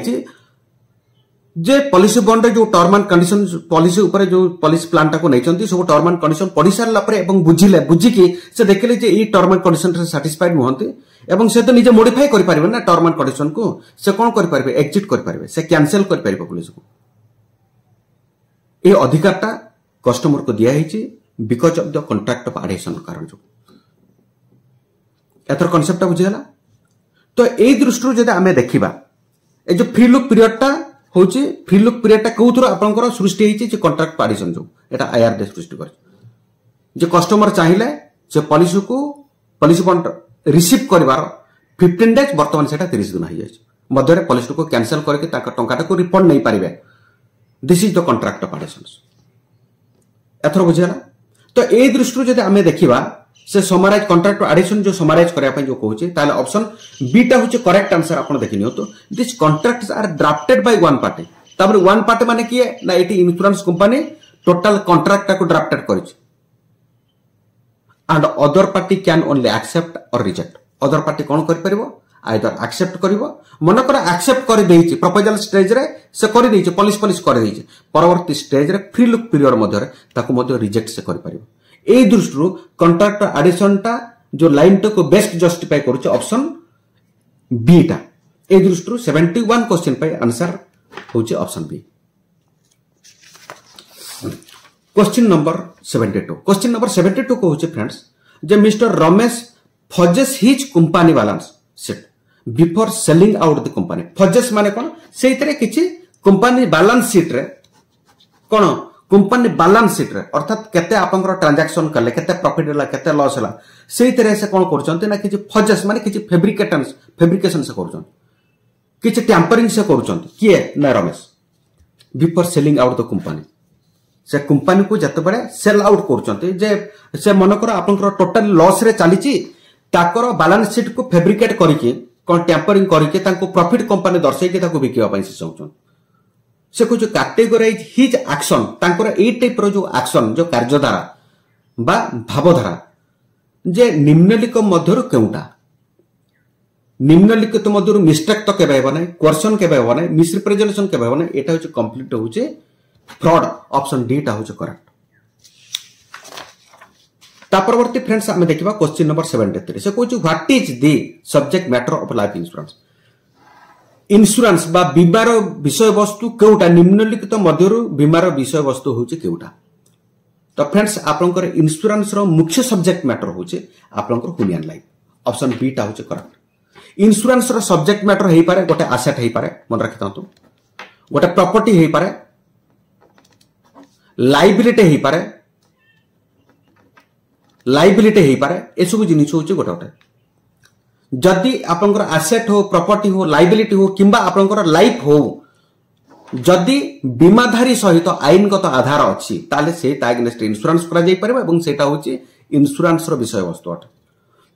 जे पॉलिसी बॉन्ड जो टर्म एंड कंडीशन पॉलिसी ऊपर जो पॉलिसी प्लान टा को नै चंती सब टर्म एंड कंडीशन पढी सारला परे एवं बुझी कि से देखले जे ई टर्म एंड कंडीशन से सैटिस्फाइड नहंती एवं से तो निजे मॉडिफाई करि परिबे ना टर्म एंड कंडीशन को से कोन करि परिबे एग्जिट करि परिबे से कैंसिल करि परिबे पॉलिसी को ए अधिकारटा कस्टमर को दिया है because of the contract of adhesion कारण जो एथर कांसेप्ट बुझिगला। तो ए दृष्टि जदि आमे देखिबा ए जो फ्री लुक पीरियड टा होची फ्री लुक पीरियड टा कोथुर आपनकर सृष्टि हेची जे कॉन्ट्रैक्ट एडिशन जो एटा आईआरडी सृष्टि कर जे कस्टमर चाहिले जे पॉलिसी बॉन्ड रिसीव करबार 15 डेज वर्तमान सेटा 30 दिन हो जाय मध्य रे पॉलिसी को कैंसिल करके ताका टंकाटा को रिफंड नै पारिबे this is the contract of adhesion एथर बुझिगला। तो ए दृष्टि जदि आमे देखिबा से समराइज कॉन्ट्रैक्ट एडिशन जो समराइज करया पय जो कहूचे ताले ऑप्शन बी टा होचे करेक्ट आंसर आपण देखिनियो। तो this contracts are drafted by one party तापर वन पार्टी माने किए ना एटी इंश्योरेंस कंपनी टोटल कॉन्ट्रैक्ट को ड्राफ्टेड करिछ and other party can only accept or reject other party कोन कर परिबो आइदर एक्सेप्ट करिवो मन कर एक्सेप्ट कर देइछि प्रपोजल स्टेज रे से कर देइछि पॉलिसी कर देइछि परवर्ती स्टेज रे फ्री लुक पीरियड मध्य रे ताको मध्य रिजेक्ट से कर परिबो। ए दृष्टि कॉन्ट्रैक्ट एडिशन टा जो लाइन टा को बेस्ट जस्टिफाई करूछ ऑप्शन बी टा ए दृष्टि 71 क्वेश्चन पे आंसर होचे ऑप्शन बी। क्वेश्चन नंबर 72 को होचे फ्रेंड्स जे mister Ramesh fudges his company balance sheet before selling out the company fudges माने कोन सेइतरे किछि कंपनी बैलेंस शीट रे कोन कंपनी बैलेंस शीट रे अर्थात केते आपनकर ट्रांजैक्शन करले केते प्रॉफिट होला केते लॉस होला सेई तरह से कोन करचंती ना किछि फजेस माने किछि फैब्रिकेशन से करचंती किछि टैंपरिंग से करचंती किए ना Ramesh before selling out the company से कंपनी को जते बडे सेल आउट करचंती जे से मनकर आपनकर टोटल लॉस रे चलीची ताकर बैलेंस शीट को फैब्रिकेट करिके कोन टैंपरिंग करिके ताको प्रॉफिट कंपनी दर्शाई के ताको बिकिवा पई से चाहउछन से को जो कैटेगराइज हिज एक्शन तांकर ए टाइप रो जो एक्शन जो कार्यधारा बा भावधारा जे निम्नलिखित मध्यरु केउटा निम्नलिखित मध्यरु मिस्टेक तो केबे हेबा नै क्वेश्चन केबे हेबा नै मिसरिप्रेजेंटेशन केबे हेबा नै एटा होचे कंप्लीट होचे फ्रॉड ऑप्शन डी टा होचे करेक्ट। ता परवर्ती फ्रेंड्स आम देखा क्वेश्चन नंबर 73 से कहूँ what is the subject matter of life insurance insurance बा बीमार विषय वस्तु केउटा निम्नलिखित मध्यरु बीमार विषय वस्तु होउचे केउटा तो फ्रेंड्स आपनकर इंश्योरेंस रो मुख्य सब्जेक्ट मैटर होउचे आपनकर ह्यूमन लाइफ ऑप्शन बी टा होउचे करेक्ट इंश्योरेंस रो सब्जेक्ट मैटर हेई पारे गोटे एसेट हेई पारे मन रखि तांतु गोटे प्रॉपर्टी हेई पारे लायबिलिटी हेई पारे ए सब जिनिस होउचे गोटे गोटे जदि आपनकर एसेट हो प्रॉपर्टी हो लायबिलिटी हो किंबा आपनकर लाइफ हो जदि बीमाधारी सहित आईनगत आधार अच्छी ताले से अगेंस्ट इंश्योरेंस करा जाई परबा एवं सेटा होची इंश्योरेंस रो विषय वस्तु अटे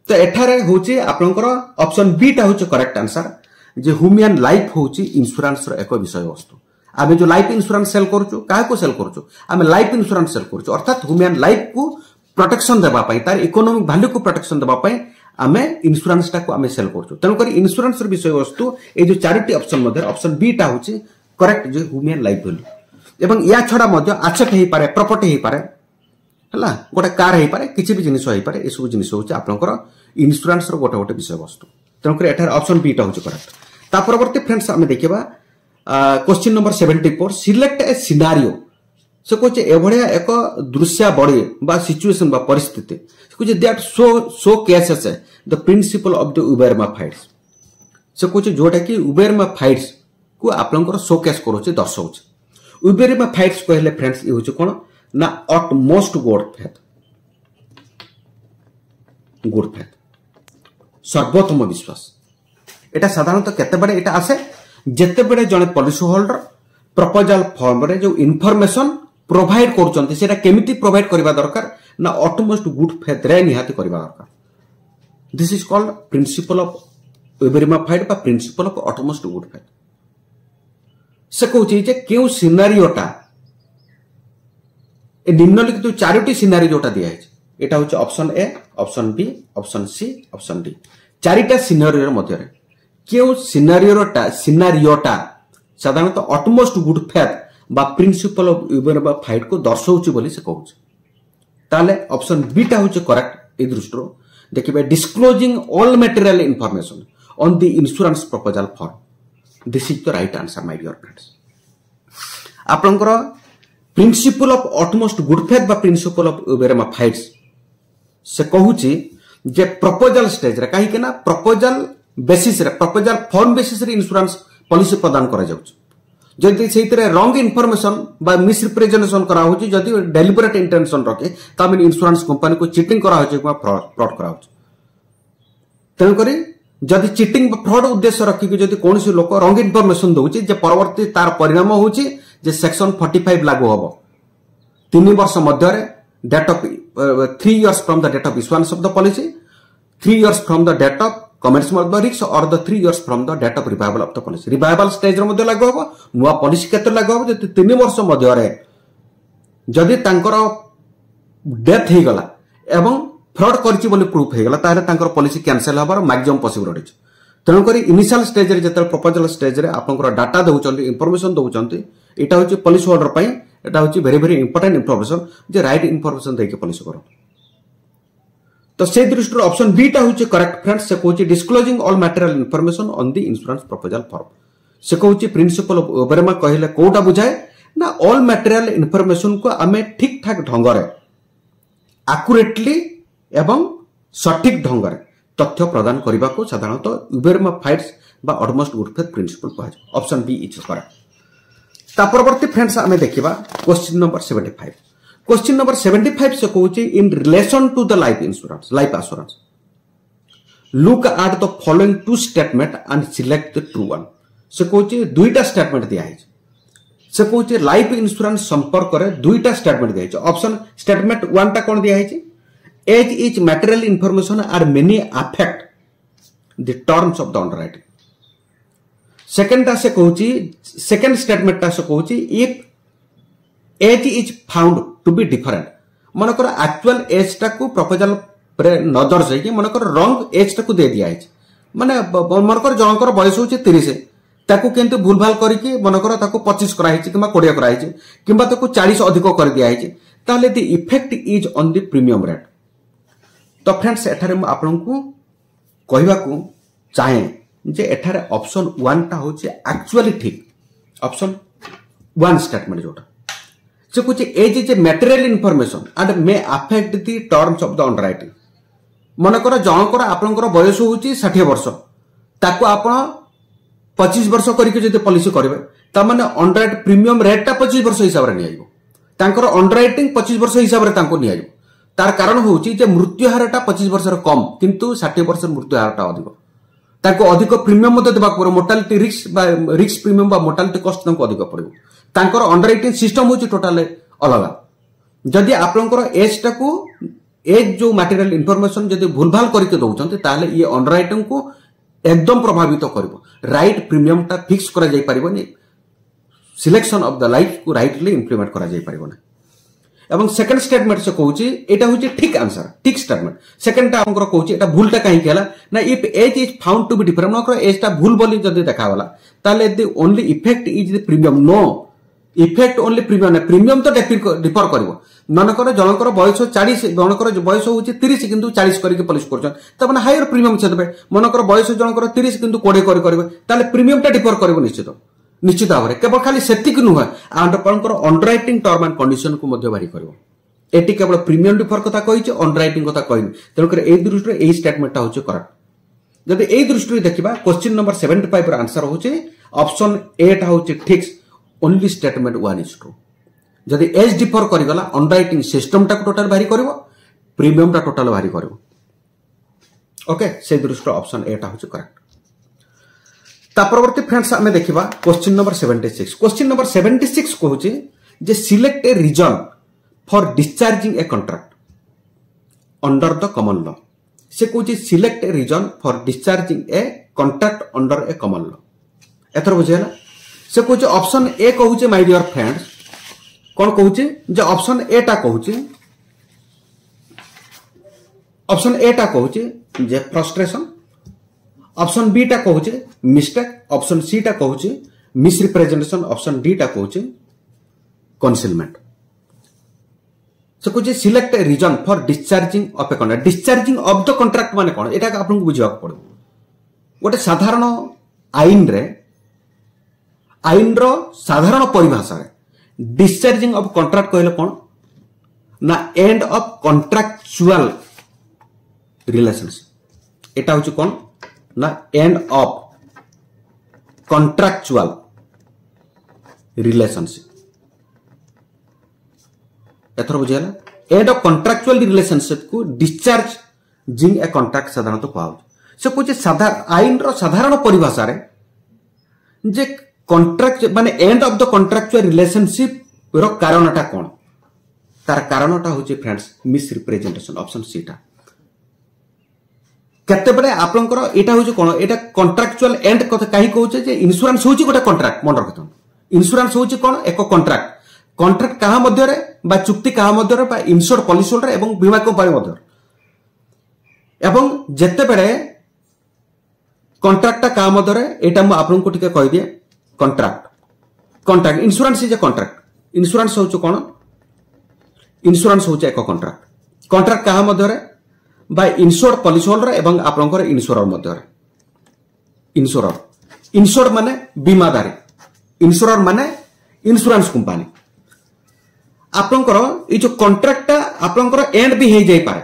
तो एठारे होची आपनकर ऑप्शन बी टा होची करेक्ट आंसर जे ह्यूमन लाइफ होची इंश्योरेंस रो एक विषय वस्तु आमे जो लाइफ इंश्योरेंस सेल करछु काहे को सेल करछु आमे लाइफ इंश्योरेंस सेल करछु अर्थात ह्यूमन लाइफ को प्रोटेक्शन देबा पई तार इकोनॉमिक वैल्यू को प्रोटेक्शन देबा पई आमे इंश्योरेंस टा को आमे सेल करछु तनो करी इंश्योरेंस रो विषय वस्तु ए जो चारिटी ऑप्शन मध्ये ऑप्शन बी टा होची करेक्ट जो ह्यूमन लाइफ वैल्यू एवं या छडा मध्ये एसेट हेई पारे प्रॉपर्टी हेई पारे हला गोटे कार हेई पारे किछि भी जिनिस हेई पारे ए सब जिनिस होची आपनकर इंश्योरेंस रो गोटे गोटे विषय वस्तु तनो करी एठार ऑप्शन बी टा होची करेक्ट ता परवर्ती फ्रेंड्स आमे देखिबा क्वेश्चन नंबर 74 सिलेक्ट ए सिनारियो से कहते एभलिया एक दृश्यावली बा सिचुएशन बा परिस्थिति कहते that so cases the principle of the uberrima fides से कहते जोटा कि उबेरमाफाइड्स को आपनकर शोकेस करोचे दर्शाउचे उबेरमाफाइड्स कहले फ्रेंड्स ये होचे कोन ना अटमोस्ट गुड फेथ सर्वोत्तम विश्वास एटा साधारणतः केते बडे एटा आसे जेते बडे जने पॉलिसी होल्डर प्रपोजल फॉर्म रे जो इनफॉरमेशन प्रोवाइड करचंती सेटा केमिति प्रोवाइड करबा दरकार ना ऑटोमोस्ट गुड फेथ रे निहाती करबा दरकार this is called principle of verified बा principle of utmost good faith से कहूची जे केउ सिनारियोटा ए निम्नलिखित चारोटी सिनारियो जोटा दिया है एटा होचे option A option B option C option D चारिटा सिनारियो मध्य रे केउ सिनारियोटा साधारणतः ऑटोमोस्ट गुड फेथ बा प्रिंसिपल ऑफ वेरीफाइड को दर्शाउची बोली से कहूची ताले ऑप्शन बी टा होचे करेक्ट ए दृष्टिरो देखिबे disclosing all material information on the insurance proposal form this is the right answer my dear friends आपनकर principle of utmost good faith बा प्रिंसिपल ऑफ वेरीफाइड से कहूची जे प्रपोजल स्टेज रे काहे के ना प्रपोजल बेसिस रे प्रपोजल फॉर्म बेसिस रे इंश्योरेंस पॉलिसी प्रदान करा जाउछ जदि सेहितरे रॉन्ग इंफॉर्मेशन बा मिसरिप्रेजेंटेशन करा होची जदि डेलिबरेट इंटेंशन रखे ता माने इंश्योरेंस कंपनी को चीटिंग करा होची बा फ्रॉड करा होची तन करी जदि चीटिंग बा फ्रॉड उद्देश्य रखी कि जदि कोनसी लोक रॉन्ग इंफॉर्मेशन दोउची जे परवर्ती तार परिणाम होची जे सेक्शन 45 लागू होबो 3 वर्ष मध्य रे date of 3 years from the date of issuance of the policy 3 years from the date of commencement of the risk or the 3 years from the date of revival of the policy revival stage रे मध्य लागू होबो नुवा policy केते लागू होबो जति 3 वर्ष मध्य रे जदि तांकर डेथ हे गला एवं फ्रॉड करछि बोली प्रूफ हे गला तारे तांकर पॉलिसी कैंसिल होबार मैक्सिमम पॉसिबल अछि तनो करी इनिशियल स्टेज रे जते प्रपोजल स्टेज रे आपनकर डाटा दउचंती इंफॉर्मेशन दउचंती एटा होछि पॉलिसी होल्डर पई एटा होछि वेरी इंपोर्टेंट इंफॉर्मेशन जे राइट इंफॉर्मेशन देके पॉलिसी करो तो से दृष्टि ऑप्शन बी टा होछि करेक्ट फ्रेंड्स से कहूछि disclosing all material information on the insurance proposal form से कहूछि प्रिंसिपल ऑफ ओबरमा कहले कोटा बुझाए ना ऑल मटेरियल इंफॉर्मेशन को हमें ठीक ठाक ढंग रे एक्यूरेटली एवं सटीक ढंग रे तथ्य प्रदान करबा को साधारणतः वेरीफाइड्स बा ऑटोमोस्ट गुड फेथ प्रिंसिपल कहै ऑप्शन बी इज करेक्ट ता परवर्ती फ्रेंड्स हमें देखिबा क्वेश्चन नंबर 75 क्वेश्चन नंबर 75 से कहूची in relation to the life insurance life assurance look at the following two statement and select the true one से कहूची दुईटा स्टेटमेंट दिया है से कहूची लाइफ इंश्योरेंस संपर्क करे दुईटा स्टेटमेंट दिया है ऑप्शन स्टेटमेंट 1 टा कोन दिया है age is material information are many affect the terms of the underwriting second टा से कहूची सेकंड स्टेटमेंट टा से कहूची if age is found to be different मनकर एक्चुअल एज टा को प्रपोजल प्रे नजर से कि मनकर रॉन्ग एज टा को दे दिया है माने मनकर जनकर बयस होची 30 ताको केंतु भूल भाल करी कि मनकर ताको 25 करा है किबा 20 करा है किबा ताको 40 अधिक कर दिया है ताले the effect is on the premium rate तो फ्रेंड्स एठारे मु आपनकु कहबाकू चाहे जे एठारे ऑप्शन 1 टा होचे एक्चुअली ठीक ऑप्शन 1 स्टेटमेंट जोटा से कुछ as is a material information and may affect the terms of the underwriting मन कर जनकर आपनकर बयस होची 60 वर्ष ताको आपण 25 वर्ष करके जदि पॉलिसी करबे त माने अंडरराइट प्रीमियम रेट टा 25 वर्ष हिसाब रे नियाइबो तांकर अंडरराइटिंग 25 वर्ष हिसाब रे तांको नियाइबो तार कारण होची जे मृत्यु हारटा 25 वर्ष रे कम किंतु 60 वर्ष मृत्यु हारटा अधिक ताको अधिक प्रीमियम मते देबा पर मोर्टालिटी रिस्क प्रीमियम बा मोर्टालिटी कॉस्ट तांको अधिक पड़िबो तांकर अंडरराइटिंग सिस्टम होची टोटल अलग जदि आपनकर एज टाको एज जो मटेरियल इनफॉरमेशन जदि भूलभाल करके दउचंते ताले ये अंडरराइटिंग को एकदम प्रभावित करबो राइट प्रीमियम टा फिक्स करा जाई परिबोनी सिलेक्शन ऑफ द लाइफ को राइटली इंप्लीमेंट करा जाई परिबोना एवं सेकंड स्टेटमेंट से कहूची एटा होची ठीक आंसर ठीक स्टेटमेंट सेकंड टा हमकर कहूची एटा भूलटा काहे केला ना if age is found to be different नकर एज टा भूल बोली जदि देखावला ताले the only effect is the premium no effect only premium ना प्रीमियम तो डिफर करबो मनकर जनकर बयस 40 जनकर बयस होची 30 किंतु 40 करके पॉलिसी करछन त माने हायर प्रीमियम से देबे मनकर बयस जनकर 30 किंतु 20 करबे ताले प्रीमियम टा डिफर करबो निश्चित भाव केवल खाली सेतिक नुह आपंकर अंडरराइटिंग टर्म एंड कंडीशन को मध्य भारी कर एटी केवल प्रीमियम डिफर कथा कही अंडरराइटिंग कथा कहनी तेणुकर ए दृष्टि यही स्टेटमेंट हूँ करेक्ट जदि यही दृष्टि देखा क्वेश्चन नंबर 75 आंसर हूँ ऑप्शन ए टा हूँ ठीक ओनली स्टेटमेंट 1 इज ट्रू जदि एज डिफर करगला अंडरराइटिंग सिस्टम टा टोटल भारी कर प्रीमियम टा टोटल भारी कर ओके से दृष्टि ऑप्शन ए टा हूँ करेक्ट परवर्ती फ्रेंड्स आम देखा क्वेश्चन नंबर 76 क्वेश्चन नंबर 76 कहूँ जे select a reason for discharging a contract under the common law से कहूँ select a reason for discharging a contract under a common law एथर बुझेगा से कहूँ ऑप्शन ए कहूँ माय डियर फ्रेंड्स कौन कहूँ जे ऑप्शन ए टा कहूँ ऑप्शन ए टा कहूँ जे फ्रस्ट्रेशन ऑप्शन बी टा कहूँ मिस्टेक ऑप्शन सी टा कहूँ मिसरिप्रेजेंटेशन ऑप्शन डी टा कहूँ कन्सिलमेंट से कहूँ select a reason for discharging of a contract discharging of the contract माने कौन एटा आपको बुझा पड़ो गोटे साधारण आईन रो साधारण परिभाषा डिस्चार्जिंग ऑफ कॉन्ट्रैक्ट कहले कौन ना एंड ऑफ कॉन्ट्रैक्चुअल रिलेशनशिप एटा हूँ कौन ना एंड ऑफ कॉन्ट्रैक्चुअल रिलेशनशिप एथर बुझेला एंड ऑफ कॉन्ट्रैक्चुअल रिलेशनशिप को डिस्चार्जिंग ए कॉन्ट्रैक्ट साधारणतः कहू से कुछ आईन रो साधारण परिभाषा रे जे कॉन्ट्रैक्ट माने end of the contractual relationship रो कारणटा कोन तार कारणटा होची फ्रेंड्स मिसरिप्रेजेंटेशन ऑप्शन सी टा केते बडे आपनकर एटा होची कोन एटा कॉन्ट्रैक्चुअल एंड कथा काहे कहूचे जे इंश्योरेंस होची गोटा कॉन्ट्रैक्ट मन रखतन इंश्योरेंस होची कोन एक कॉन्ट्रैक्ट कॉन्ट्रैक्ट कहा मध्य रे बा चुक्ति कहा मध्य रे बा इंश्योर्ड पॉलिसी होल्डर एवं बीमा कंपनी मध्य एवं जेते बडे कॉन्ट्रैक्ट कहा मध्य रे एटा म आपनको टिके कहि दिए contract insurance is a contract insurance होची कोन इंश्योरेंस होची एक कॉन्ट्रैक्ट कहा मध्य रे बा इंश्योर्ड पॉलिसी होल्डर एवं आपनकर इंश्योरर मध्य इंश्योर्ड माने बीमाधारी इंश्योरर माने इंश्योरेंस कंपनी आपनकर ए जो कॉन्ट्रैक्ट आपनकर एंड भी हे जाई पारे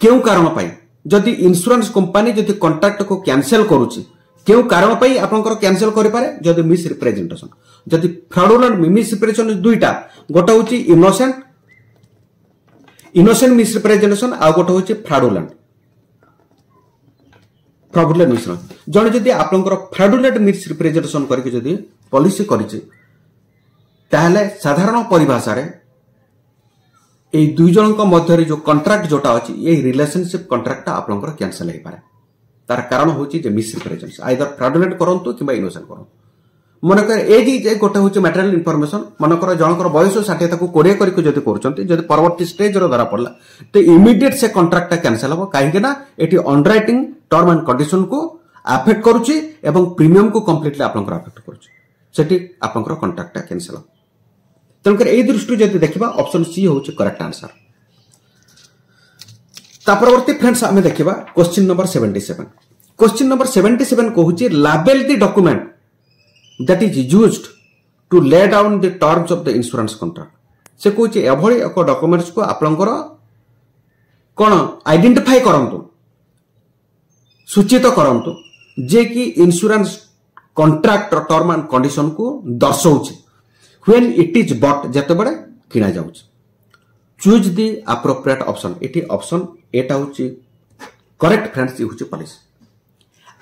केउ कारण पाई जदि इंश्योरेंस कंपनी जदि कॉन्ट्रैक्ट को कैंसिल करूची केउ कारण पाई आपनकर कैंसिल करि पारे जदि मिस रिप्रेजेंटेशन जदि फ्रॉडुलेंट मिस रिप्रेजेंटेशन दुईटा गोटा होची इनोसेंट मिसरिप्रेजेंटेशन आ गोटे होची फ्रॉडुलेंट मिसरिप्रेजेंटेशन जने जदि आपनकर फ्रॉडुलेंट मिसरिप्रेजेंटेशन करके जदि पॉलिसी करिछि ताहले साधारण परिभाषा रे ए दुई जनक मध्य जो कॉन्ट्रैक्ट जोटा अछि ए रिलेशनशिप कॉन्ट्रैक्ट आपनकर कैंसिल हे पारे तार कारण होची जे मिसरिप्रेजेंटेशन आइदर फ्रॉडुलेंट करंतु किबा इनोसेंट करंतु मनकर एज जे गोटे होची मटेरियल इनफॉरमेशन मनकर जनकर बयस 60 ताकू 20 करके जदि करचंती जदि परवर्ती स्टेज रो धरा पड़ला तो इमीडिएट से कॉन्ट्रैक्ट कैंसिल हो काहे ना eighty underwriting term and condition को अफेक्ट करूची एवं प्रीमियम को कंप्लीटली आपनकर अफेक्ट करूची सेठी आपनकर कॉन्ट्रैक्ट कैंसिल हो तनकर ए दृष्टि जदि देखिबा ऑप्शन सी होची करेक्ट आंसर परवर्ती फ्रेंड्स आम देखा क्वेश्चन नंबर 77। क्वेश्चन नंबर 77 कहूँ label the document that is used to lay down the terms of the insurance contract. से कहूँ एभली एक डॉक्यूमेंट्स को आपंकर कौन आइडेंटिफाई करंतु सूचित करंतु जे कि insurance contract term and condition को दर्शाऊँ व्हेन इट इज बट जते बड़े किना जाउछ। Choose the appropriate option. एटी ऑप्शन एटा होची करेक्ट फ्रेंड्स ये होची पॉलिसी।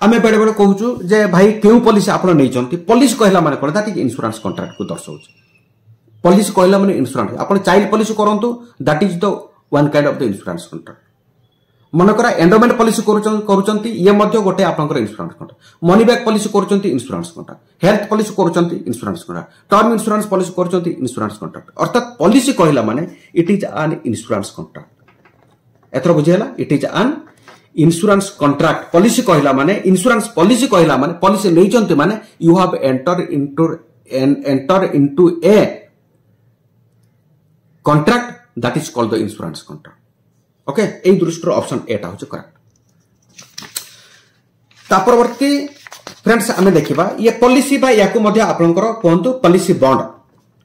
आमे बेले बेले कहूछु जे भाई केउ पॉलिसी आपण नै चंती पॉलिसी कहला माने कोन दैट इज इंश्योरेंस कॉन्ट्रैक्ट को दर्शाउछ। पॉलिसी कहला माने इंश्योरेंस आपण चाइल्ड पॉलिसी करंतु that is the one kind of the insurance contract. मनकर एंडोमेंट पॉलिसी करूचंती ये मध्य गोटे आपनकर insurance contract. Money back policy करूचंती इंश्योरेंस कॉन्ट्रैक्ट। हेल्थ पॉलिसी करूचंती insurance contract. Term insurance policy करूचंती इंश्योरेंस कॉन्ट्रैक्ट। अर्थात पॉलिसी कहला माने it is an insurance contract. एथरो बुझियला it is an insurance contract. Policy कहला माने इंश्योरेंस पॉलिसी कहला माने पॉलिसी नै चंती माने you have enter into a contract that is called the insurance contract. Okay ए दृष्टि ऑप्शन एटा होचे करेक्ट। परवर्ती फ्रेंड्स आमे देखिबा ये पॉलिसी बा याको मध्ये आपनकर कोंतु पॉलिसी बॉन्ड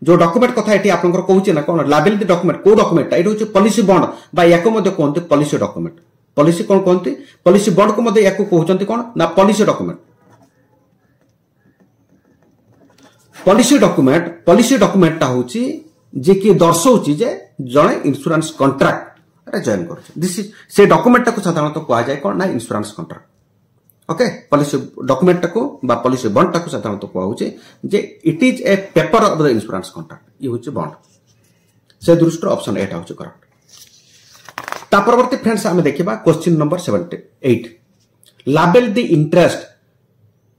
जो डॉक्यूमेंट कथा एटी आपनकर कहूचे ना कोन लाबेल द डॉक्यूमेंट को डॉक्यूमेंट एटा होचे पॉलिसी बॉन्ड बा याको मध्ये कोंतु पॉलिसी डॉक्यूमेंट। पॉलिसी कोन कोंतु पॉलिसी बॉन्ड को मध्ये याको कहउचंती कोन ना पॉलिसी डॉक्यूमेंट। पॉलिसी डॉक्यूमेंट ता होची जे कि दर्शाउची जे जणे इंश्योरेंस कॉन्ट्रैक्ट जॉइन कर दिस इज से डॉक्यूमेंट को साधारणतः कहा जाए कौन ना insurance contract. Okay policy document को बा पॉलिसी बॉन्ड को साधारणतः कहा होचे जे it is a paper of the insurance contract ये होचे बॉन्ड। से दृष्टि ऑप्शन एटा होचे करेक्ट। ता परवर्ती फ्रेंड्स हमें देखिबा question number 78। Label the interest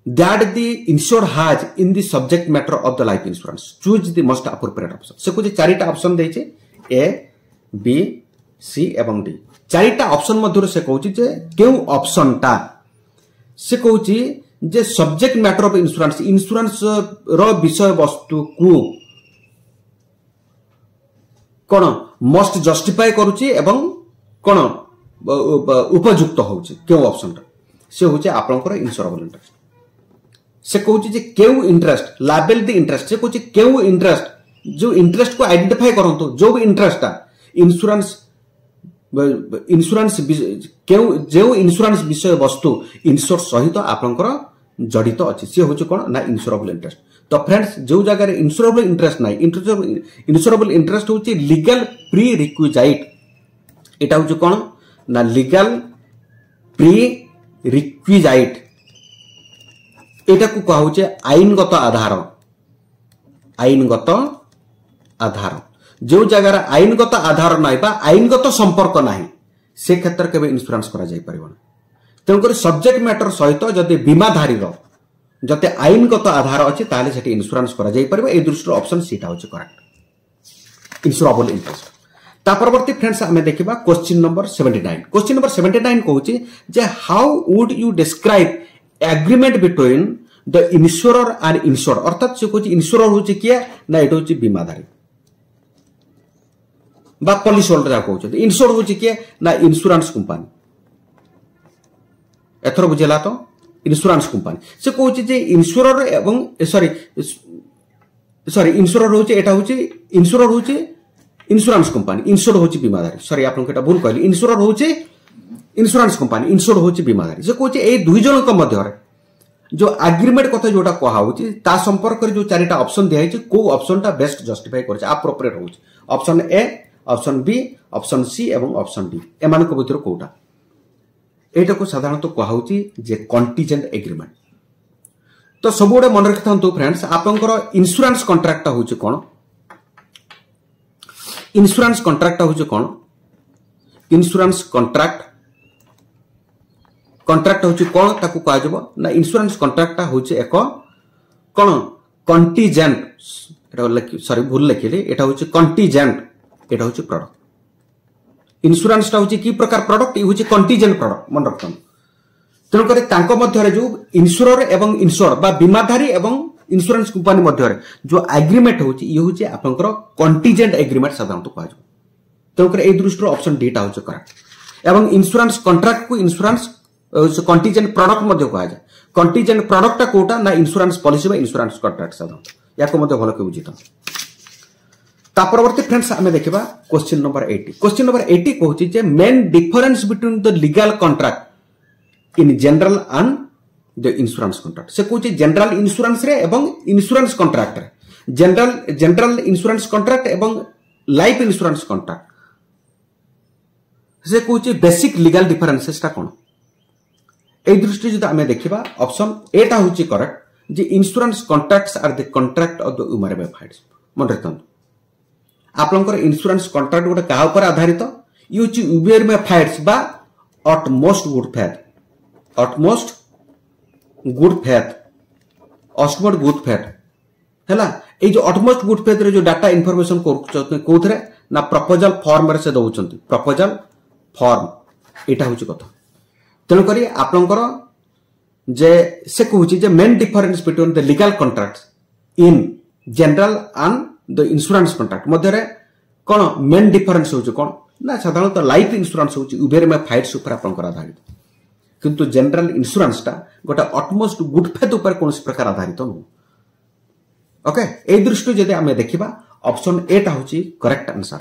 that the insured has in the subject matter of the life insurance. Choose the most appropriate option. से कुछ चारिटा ऑप्शन देछे ए बी सी एवं डी। चारिटा ऑप्शन मध्य से कहूँ क्यों ऑप्शन टा से कहूँ जे subject matter of insurance insurance रो विषय वस्तु को कौन मस्ट जस्टिफाई करुची एवं कौन उपयुक्त होउची क्यों ऑप्शन टा से होउची आपनकर इंश्योरेबल इंटरेस्ट। से कहूँ क्यों इंटरेस्ट लाबेल द इंटरेस्ट से कहूँ क्यों इंटरेस्ट जो इंटरेस्ट को आइडेंटिफाई करंतु जो भी इंटरेस्ट टा इंश्योरेंस जो इंश्योरेंस विषय वस्तु इंश्योर सहित आपनकर जड़ित अच्छी सी हूँ कौन ना इंश्योरेबल इंटरेस्ट। तो फ्रेंड्स जो जगह इंश्योरेबल इंटरेस्ट ना इंश्योरेबल इंटरेस्ट हूँ लीगल प्री रिक्विजाइट। एटा हूँ कौन ना लीगल प्री रिक्विजाइट एटा को कहा आईनगत आधार जो जगह आईनगत आधार ना आईनगत संपर्क ना से क्षेत्र के इंश्योरेंस करा जाय परिबन। तेणुकर सब्जेक्ट मैटर सहित जदि बीमाधारी जते आईनगत आधार अच्छी ताले सेठी इंश्योरेंस करा जाय परिबो। ए दृष्टि ऑप्शन सीटा होचे करेक्ट इंश्योरेबल इंटरेस्ट। ता परवर्ती फ्रेंड्स हमें देखिबा क्वेश्चन नंबर 79। क्वेश्चन नंबर 79 कहूची जे how would you describe agreement between the insurer and insured. अर्थात से कहूची इंश्योरर होची किया ना एटा होची बीमाधारी बा पॉलिसी होल्डर या कहउछ इंश्योर्ड होची के ना इंश्योरेंस कंपनी। एथर बुझेला तो इंश्योरेंस कंपनी से कहउछ जे इंश्योरर एवं सॉरी इंश्योरर होची एटा होची इंश्योरर होची इंश्योरेंस कंपनी इंश्योर्ड होची बीमाधारी। सॉरी आपन केटा भूल कहली इंश्योरर होची इंश्योरेंस कंपनी इंश्योर्ड होची बीमाधारी। से कहउछ ए दुई जन को मध्य रे जो एग्रीमेंट कथा जोटा कहा होची ता संपर्क रे जो चारिटा ऑप्शन दिया है को ऑप्शन टा बेस्ट जस्टिफाई करछ एप्रोप्रिएट होची। Option A option B option C एवं ऑप्शन डी एमान को भितर कोटा एटा को साधारणतः कहउची जे कंटीजेंट एग्रीमेंट। तो सब गुडे मन रखिथांतु फ्रेंड्स आपनकर इंश्योरेंस कॉन्ट्रैक्ट होची कोन इंश्योरेंस कॉन्ट्रैक्ट होची कोन इंश्योरेंस कॉन्ट्रैक्ट होची कोन ताकू कहा जबो ना इंश्योरेंस कॉन्ट्रैक्ट होची एक कोन कंटीजेंट एटा सॉरी भूल लिखिले एटा होची कंटीजेंट एटा होची प्रोडक्ट इंश्योरेंस टा होची की प्रकार प्रोडक्ट ये होची कंटीजेंट प्रोडक्ट मन रखतन। तेणु करे तांको मध्य रे जो इंश्योरर एवं इंश्योर्ड बा बीमाधारी एवं इंश्योरेंस कंपनी मध्य रे जो एग्रीमेंट होची ये होची आपनकर कंटीजेंट एग्रीमेंट साधारणतः कहा जाय। तेणु करे ए दृष्टि ऑप्शन डी टा होची करेक्ट। एवं इंश्योरेंस कॉन्ट्रैक्ट को इंश्योरेंस कंटीजेंट प्रोडक्ट मध्य कहा जाए कंटीजेंट प्रोडक्ट कोटा ना इंश्योरेंस पॉलिसी बा इंश्योरेंस कॉन्ट्रैक्ट साधारण याको मध्य भलो के बुझिता ता परवर्ती फ्रेंड्स हमें देखिबा क्वेश्चन नंबर 80 क्वेश्चन नंबर 80 कहूची जे main difference between the legal contract in general and the insurance contract से कहूची जनरल इंश्योरेंस रे एवं इंश्योरेंस कॉन्ट्रैक्ट रे जनरल इंश्योरेंस कॉन्ट्रैक्ट एवं लाइफ इंश्योरेंस कॉन्ट्रैक्ट से कहूची बेसिक लीगल डिफरेंसेस ता कोन ए दृष्टि जदि आमे देखिबा ऑप्शन ए ता होची करेक्ट जे insurance contracts are the contract of the human मन रखतन आपनकर इंश्योरेंस कॉन्ट्रैक्ट गोटे का ऊपर आधारित ये होची ह्यूमन बा ऑटमोस्ट गुड फेथ हैला ए जो ऑटमोस्ट गुड फेथ रे जो डाटा इंफॉर्मेशन कोथरे ना प्रपोजल फॉर्म रे से दउचंती प्रपोजल फॉर्म एटा होची कथा तेणु करी आपनकर जे से कहूची जे main difference between the legal contracts in general and the insurance contract मध्य रे कोन मेन डिफरेंस होची कोन ना साधारणतः लाइफ इंश्योरेंस होची उबेर में फाइट्स ऊपर आपनकर आधारित किंतु जनरल इंश्योरेंस टा गोटा ऑटमोस्ट गुड फेथ ऊपर कोन प्रकार आधारित न ओके ए दृष्टि जदि हमें देखिबा ऑप्शन ए टा होची करेक्ट आंसर